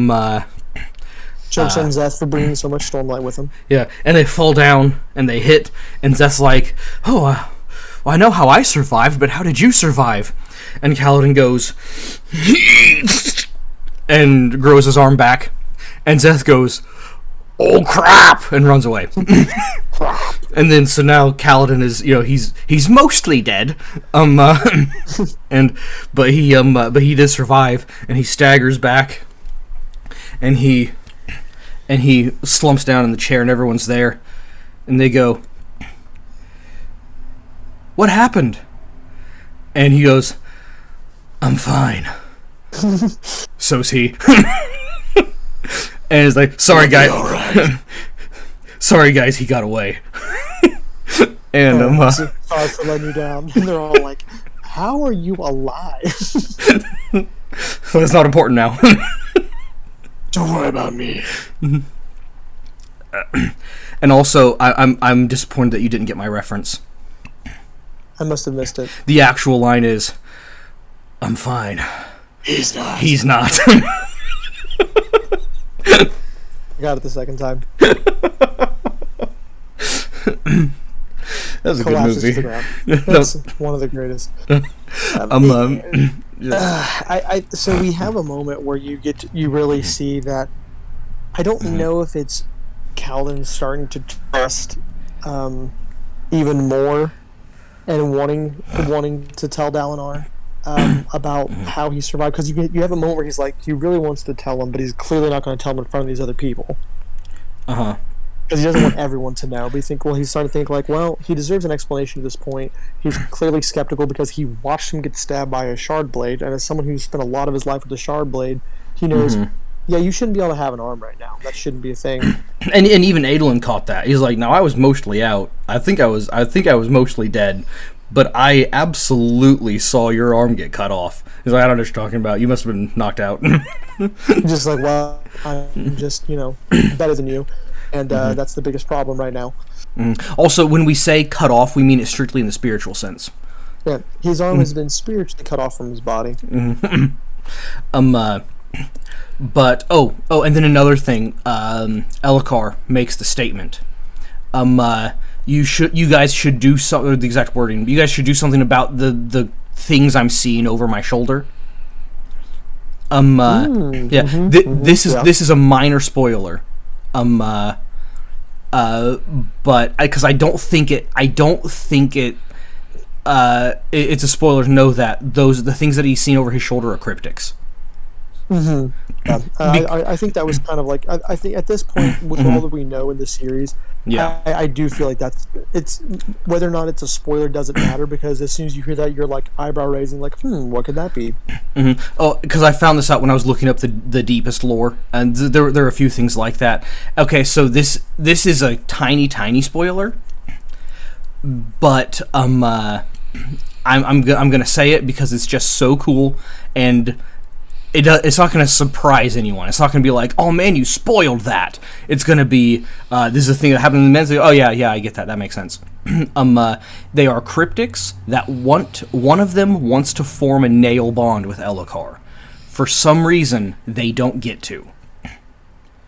on Zeth for bringing so much stormlight with him. Yeah, and they fall down and they hit, and Zeth's like, "Oh, well, I know how I survived, but how did you survive?" And Kaladin goes, and grows his arm back, and Zeth goes, "Oh crap!" and runs away. And then so now Kaladin is, he's mostly dead. But he did survive, and he staggers back, and he slumps down in the chair, and everyone's there, and they go, "What happened?" And he goes, "I'm fine." So's he. And it's like, "Sorry, guys." Right. "Sorry, guys, he got away." And sorry for letting you down. And they're all like, "How are you alive?" So it's not important now. Don't worry about me. And also, I'm disappointed that you didn't get my reference. I must have missed it. The actual line is, "I'm fine." He's not. He's not. I got it the second time. That was a good movie. That's one of the greatest. So we have a moment where you really see that. I don't know if it's Kaladin starting to trust even more and wanting to tell Dalinar about how he survived, because you have a moment where he's like, he really wants to tell him, but he's clearly not going to tell him in front of these other people. Because he doesn't want everyone to know. But he's starting to think like, well, he deserves an explanation at this point. He's clearly skeptical because he watched him get stabbed by a shard blade, and as someone who's spent a lot of his life with a shard blade, he knows, yeah, you shouldn't be able to have an arm right now. That shouldn't be a thing. And even Adolin caught that. He's like, "No, I was mostly out. I think I was mostly dead, but I absolutely saw your arm get cut off." He's like, "I don't know what you're talking about. You must have been knocked out." Just like, well, I'm just, better than you. And that's the biggest problem right now. Also, when we say cut off, we mean it strictly in the spiritual sense. Yeah, his arm has been spiritually cut off from his body. But and then another thing, Elhokar makes the statement. You guys should do something. The exact wording. You guys should do something about the things I'm seeing over my shoulder. This is a minor spoiler. But because I don't think it's a spoiler to know that the things that he's seen over his shoulder are cryptics. Yeah. I think that was kind of like I think at this point with all that we know in the series, I do feel like it's whether or not it's a spoiler doesn't matter, because as soon as you hear that, you're like eyebrow raising, like what could that be? Oh, because I found this out when I was looking up the deepest lore, and there are a few things like that. Okay, so this is a tiny spoiler, but I'm gonna say it because it's just so cool, and it's not going to surprise anyone. It's not going to be like, oh man, you spoiled that. It's going to be, this is a thing that happened in the men's. Oh yeah, I get that. That makes sense. They are cryptics that one of them wants to form a nail bond with Elhokar. For some reason, they don't get to.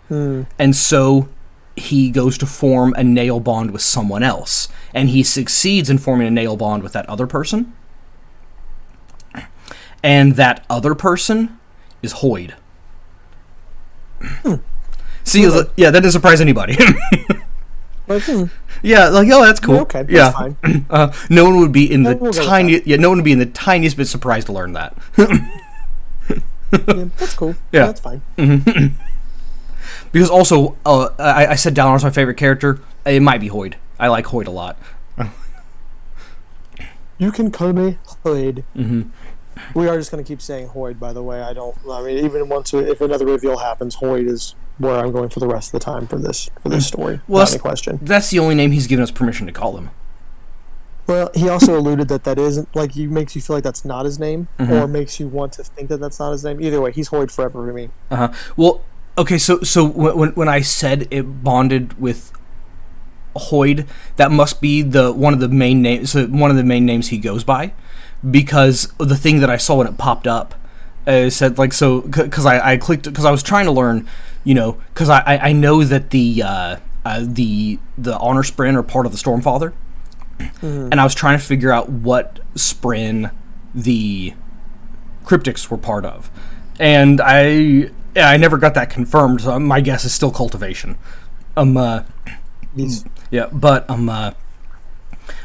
And so he goes to form a nail bond with someone else. And he succeeds in forming a nail bond with that other person. And that other person is Hoid. See, yeah, that doesn't surprise anybody. Yeah, like, oh, that's cool. Okay, yeah, fine. No one would be in the tiniest. Yeah, no one would be in the tiniest bit surprised to learn that. Yeah, that's cool. Yeah, that's fine. Because also, I said Dalinar's my favorite character. It might be Hoid. I like Hoid a lot. You can call me Hoid. We are just going to keep saying Hoid, by the way. I mean, even if another reveal happens, Hoid is where I'm going for the rest of the time for this story. Well, not any question. That's the only name he's given us permission to call him. Well, he also alluded that isn't, like, he makes you feel like that's not his name, or makes you want to think that that's not his name. Either way, he's Hoid forever to me. Well, okay, so when I said it bonded with Hoid, that must be one of the main names. So one of the main names he goes by. Because the thing that I saw when it popped up said, like, so, because I clicked, because I was trying to learn, because I know that the Honor Spren are part of the Stormfather, and I was trying to figure out what Spren the Cryptics were part of, and I never got that confirmed, so my guess is still Cultivation. Yeah, but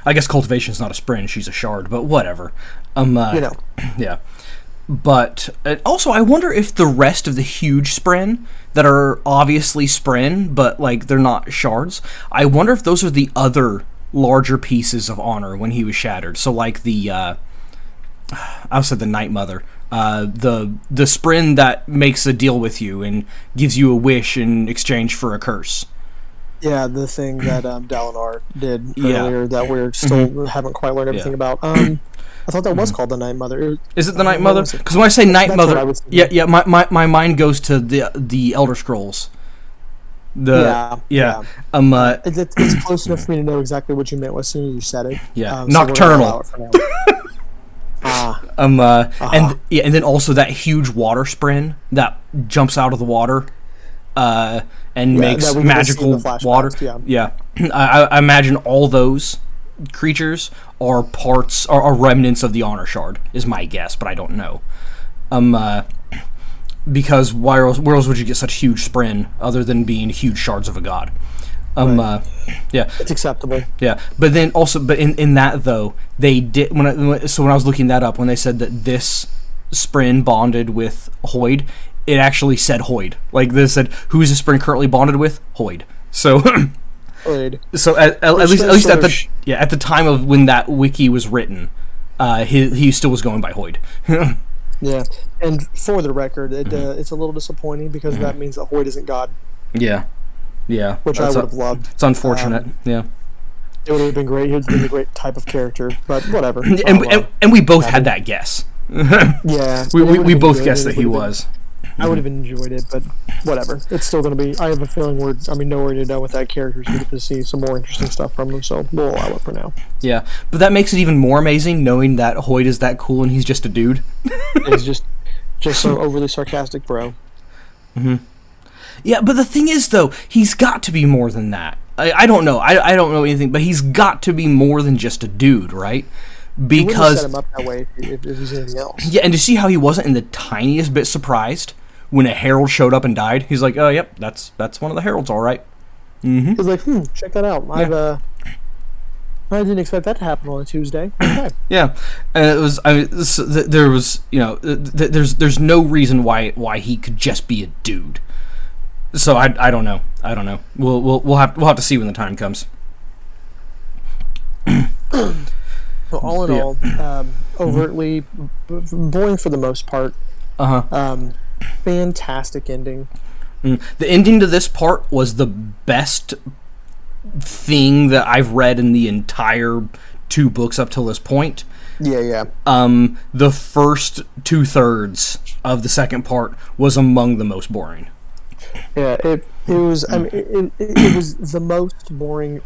I guess Cultivation's not a Spren, she's a Shard, but whatever. Yeah. But also, I wonder if the rest of the huge Spren that are obviously Spren, but like they're not Shards, I wonder if those are the other larger pieces of honor when he was shattered. So like I said the Night Mother, the Spren that makes a deal with you and gives you a wish in exchange for a curse. Yeah, the thing that Dalinar did earlier that we still haven't quite learned everything about. I thought that was called the Night Mother. Is it the Night Mother? Because when I say Night Mother, my mind goes to the Elder Scrolls. It's close enough for me to know exactly what you meant as soon as you said it. Yeah, Nocturnal. And then also that huge water Spren that jumps out of the water. And makes magical water. Yeah. I imagine all those creatures are remnants of the Honor Shard, is my guess, but I don't know. Because where else would you get such huge Spren other than being huge shards of a god? Right. Yeah, it's acceptable. Yeah, but then also, in that though, they did when I was looking that up, when they said that this Spren bonded with Hoid, it actually said Hoid. Like this said, who is this Spren currently bonded with? Hoid. So, Hoid. So at least at the time of when that wiki was written, he still was going by Hoid. Yeah, and for the record, it's a little disappointing because that means that Hoid isn't God. Yeah. Which I would have loved. It's unfortunate. Yeah. It would have been great. He would have been a great type of character, but whatever. And we both had that guess. Yeah. We both guessed that he was. I would have enjoyed it, but whatever. It's still going to be. I have a feeling nowhere near done with that character, so we get to see some more interesting stuff from him. So we'll allow it for now. Yeah, but that makes it even more amazing knowing that Hoyt is that cool and he's just a dude. He's just so overly sarcastic, bro. Mm-hmm. Yeah, but the thing is, though, he's got to be more than that. I don't know. I don't know anything, but he's got to be more than just a dude, right? Because set him up that way if he's anything else. Yeah, and to see how he wasn't in the tiniest bit surprised when a herald showed up and died. He's like, "Oh, yep, that's one of the heralds, all right." Mm-hmm. He's like, check that out. Yeah. I didn't expect that to happen on a Tuesday. Okay. Yeah, and it was. There was, there's no reason why he could just be a dude. So I don't know. We'll have to see when the time comes. So all in all, overtly boring for the most part. Fantastic ending. The ending to this part was the best thing that I've read in the entire 2 books up till this point. Yeah. The first 2/3 of the second part was among the most boring. Yeah, it was. I mean, it was the most boring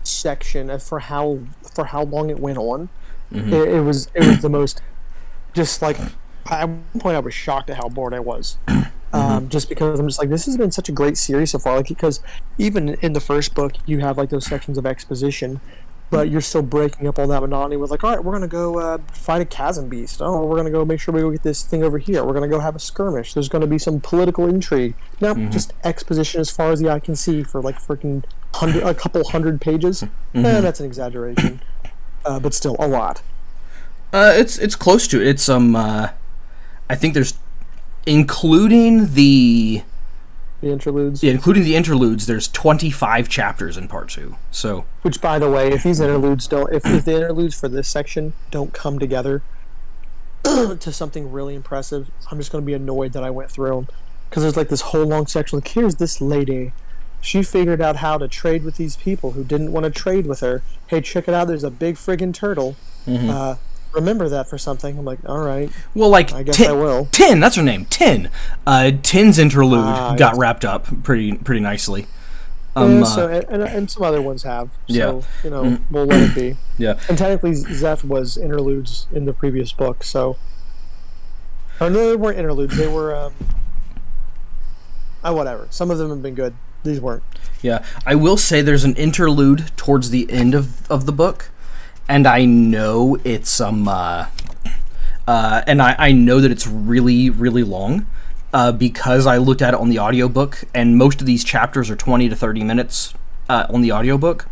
section for how long it went on. Mm-hmm. It was the most. Just like at one point, I was shocked at how bored I was. Just because I'm just like, this has been such a great series so far. Like, because even in the first book, you have like those sections of exposition, but you're still breaking up all that monotony with like, all right, we're gonna go fight a chasm beast. Oh, we're gonna go make sure we go get this thing over here. We're gonna go have a skirmish. There's gonna be some political intrigue. Now, just exposition as far as the eye can see for like freaking a couple hundred pages. That's an exaggeration, but still a lot. It's close to it. It's I think there's including the interludes. Yeah, including the interludes, there's 25 chapters in part 2. So, which, by the way, if these interludes don't, if the interludes for this section don't come together to something really impressive, I'm just going to be annoyed that I went through them. Because there's like this whole long section. Like, here's this lady. She figured out how to trade with these people who didn't want to trade with her. Hey, check it out. There's a big friggin' turtle. Remember that for something. I'm like, all right. Well, like, I guess I will. Tin, that's her name. Tin. Tin's interlude got wrapped up pretty nicely. And some other ones have. So, we'll let it be. Yeah. And technically, Zeph was interludes in the previous book, so. Oh, no, they weren't interludes. They were, whatever. Some of them have been good. These weren't. Yeah. I will say there's an interlude towards the end of the book. And I know it's and I know that it's really, really long because I looked at it on the audiobook, and most of these chapters are 20 to 30 minutes on the audiobook.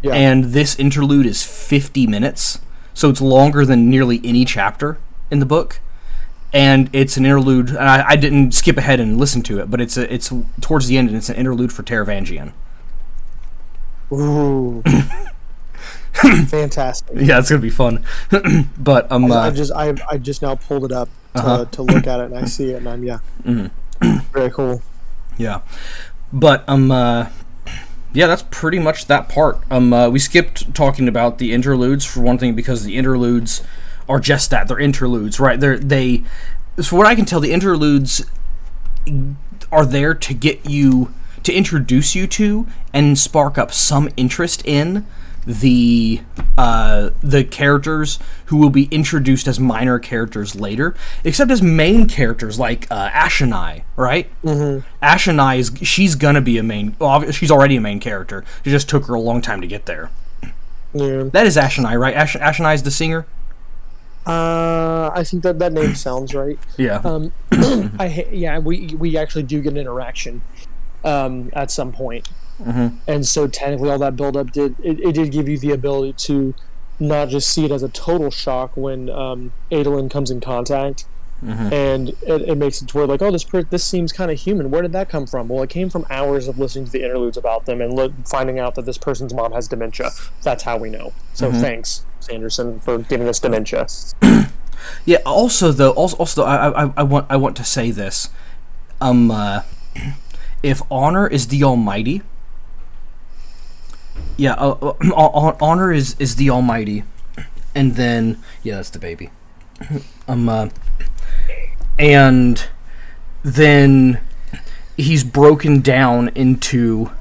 Yeah. And this interlude is 50 minutes, so it's longer than nearly any chapter in the book. And it's an interlude, and I didn't skip ahead and listen to it, but it's towards the end, and it's an interlude for Taravangian. Ooh. Fantastic. Yeah, it's gonna be fun. But I just now pulled it up to look at it, and I see it, and I'm very cool. Yeah, but yeah, that's pretty much that part. We skipped talking about the interludes for one thing because the interludes are just that. They're interludes, right? So what I can tell, the interludes are there to get you, to introduce you to and spark up some interest in the characters who will be introduced as minor characters later, except as main characters like Ashenai, right? Ashenai she's gonna be a main. Well, she's already a main character. It just took her a long time to get there. Yeah. That is Ashenai, right? Ashenai is the singer. I think that name sounds right. Yeah. We actually do get an interaction at some point. And so technically all that build-up did give you the ability to not just see it as a total shock when Adolin comes in contact, and it makes it to where like, oh, this seems kind of human. Where did that come from? Well, it came from hours of listening to the interludes about them and finding out that this person's mom has dementia. That's how we know. So thanks, Sanderson, for giving us dementia. Yeah. Also, I want to say this. If Honor is the Almighty. Yeah, Honor is the Almighty, and then that's the baby. And then he's broken down into,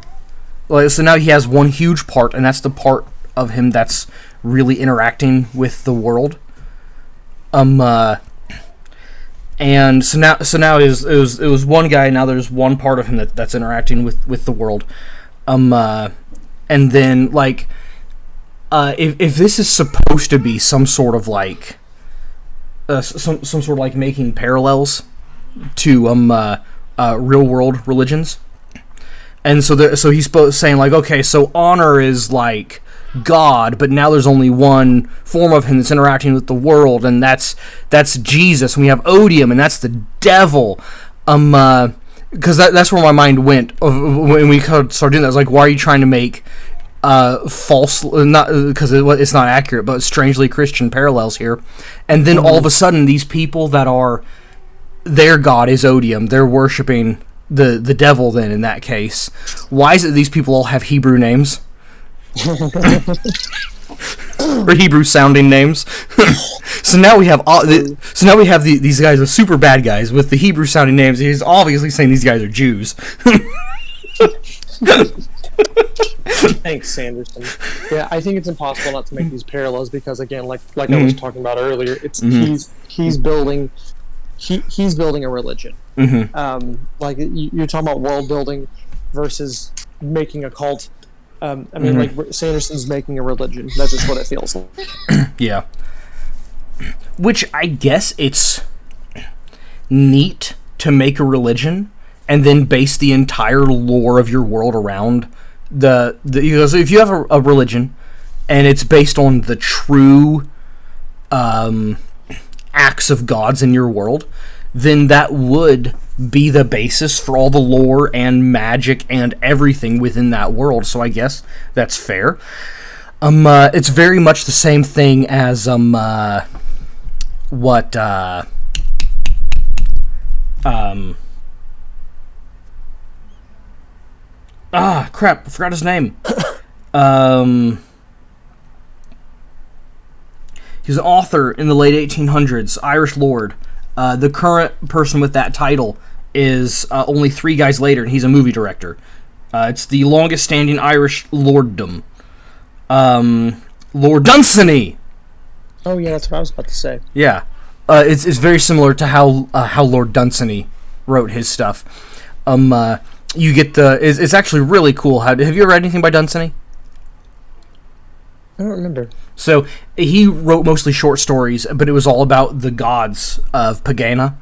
like, so now he has one huge part, and that's the part of him that's really interacting with the world. And so now it was one guy. Now there's one part of him that's interacting with the world. And then, like, if this is supposed to be some sort of like some sort of like making parallels to real world religions, and so he's saying, like, okay, so honor is like God, but now there's only one form of him that's interacting with the world, and that's Jesus. And we have odium, and that's the devil. Because that's where my mind went when we started doing that. I was like, why are you trying to make false, not because it's not accurate, but strangely Christian parallels here? And then all of a sudden, these people that are, their god is odium, they're worshiping the devil. Then in that case, why is it these people all have Hebrew names? Or Hebrew sounding names. So now we have these guys are super bad guys with the Hebrew sounding names. He's obviously saying these guys are Jews. Thanks, Sanderson. Yeah, I think it's impossible not to make these parallels because, again, like I was talking about earlier, it's he's building a religion. Like you're talking about world building versus making a cult. I mean, like, Sanderson's making a religion. That's just what it feels like. Yeah. Which I guess it's neat to make a religion and then base the entire lore of your world around the so if you have a religion and it's based on the true acts of gods in your world, then that would be the basis for all the lore and magic and everything within that world. So I guess that's fair. It's very much the same thing as crap, I forgot his name. He was an author in the late 1800s, Irish lord. The current person with that title is only 3 guys later, and he's a movie director. It's the longest-standing Irish lorddom. Lord Dunsany! Oh, yeah, that's what I was about to say. Yeah. It's very similar to how Lord Dunsany wrote his stuff. You get it's actually really cool. Have you ever read anything by Dunsany? I don't remember. So he wrote mostly short stories, but it was all about the gods of Pagana.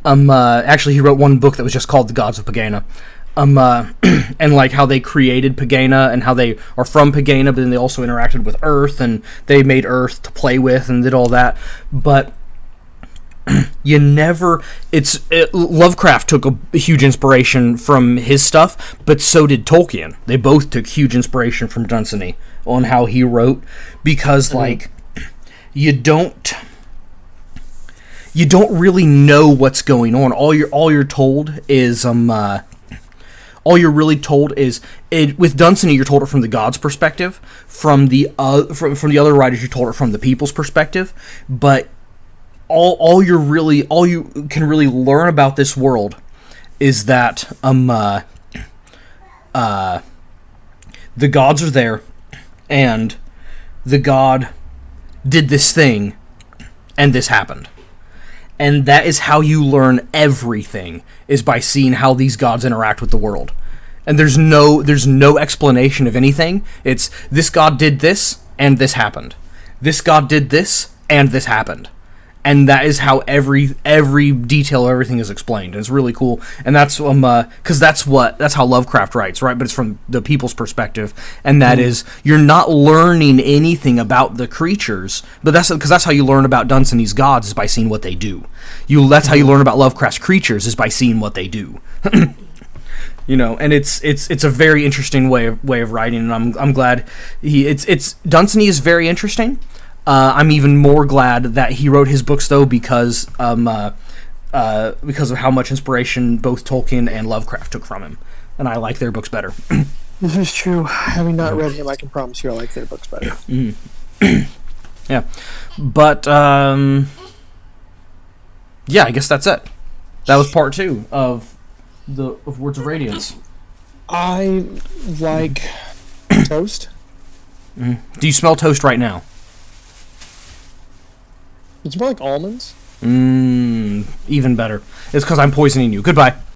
Actually, he wrote one book that was just called The Gods of Pagana. And like how they created Pagana and how they are from Pagana, but then they also interacted with Earth and they made Earth to play with and did all that. But Lovecraft took a huge inspiration from his stuff, but so did Tolkien. They both took huge inspiration from Dunsany on how he wrote, because like you don't really know what's going on. All you're told is all you're really told is with Dunsany you're told it from the god's perspective. From the other writers you're told it from the people's perspective. But all you can really learn about this world is that the gods are there, and the god did this thing, and this happened. And that is how you learn everything, is by seeing how these gods interact with the world. And there's no explanation of anything. It's, this god did this, and this happened. This god did this, and this happened. And that is how every detail of everything is explained. And it's really cool. And that's because that's how Lovecraft writes, right? But it's from the people's perspective, and that is, you're not learning anything about the creatures, but that's how you learn about Dunsany's gods, is by seeing what they do. That's how you learn about Lovecraft's creatures, is by seeing what they do. You know, and it's a very interesting way of writing, and I'm glad Dunsany is very interesting. I'm even more glad that he wrote his books, though, because of how much inspiration both Tolkien and Lovecraft took from him, and I like their books better. This is true. Having not read him, I can promise you I like their books better. Yeah, but yeah, I guess that's it. That was part 2 of Words of Radiance. I like toast. Do you smell toast right now? It's more like almonds. Even better. It's because I'm poisoning you. Goodbye.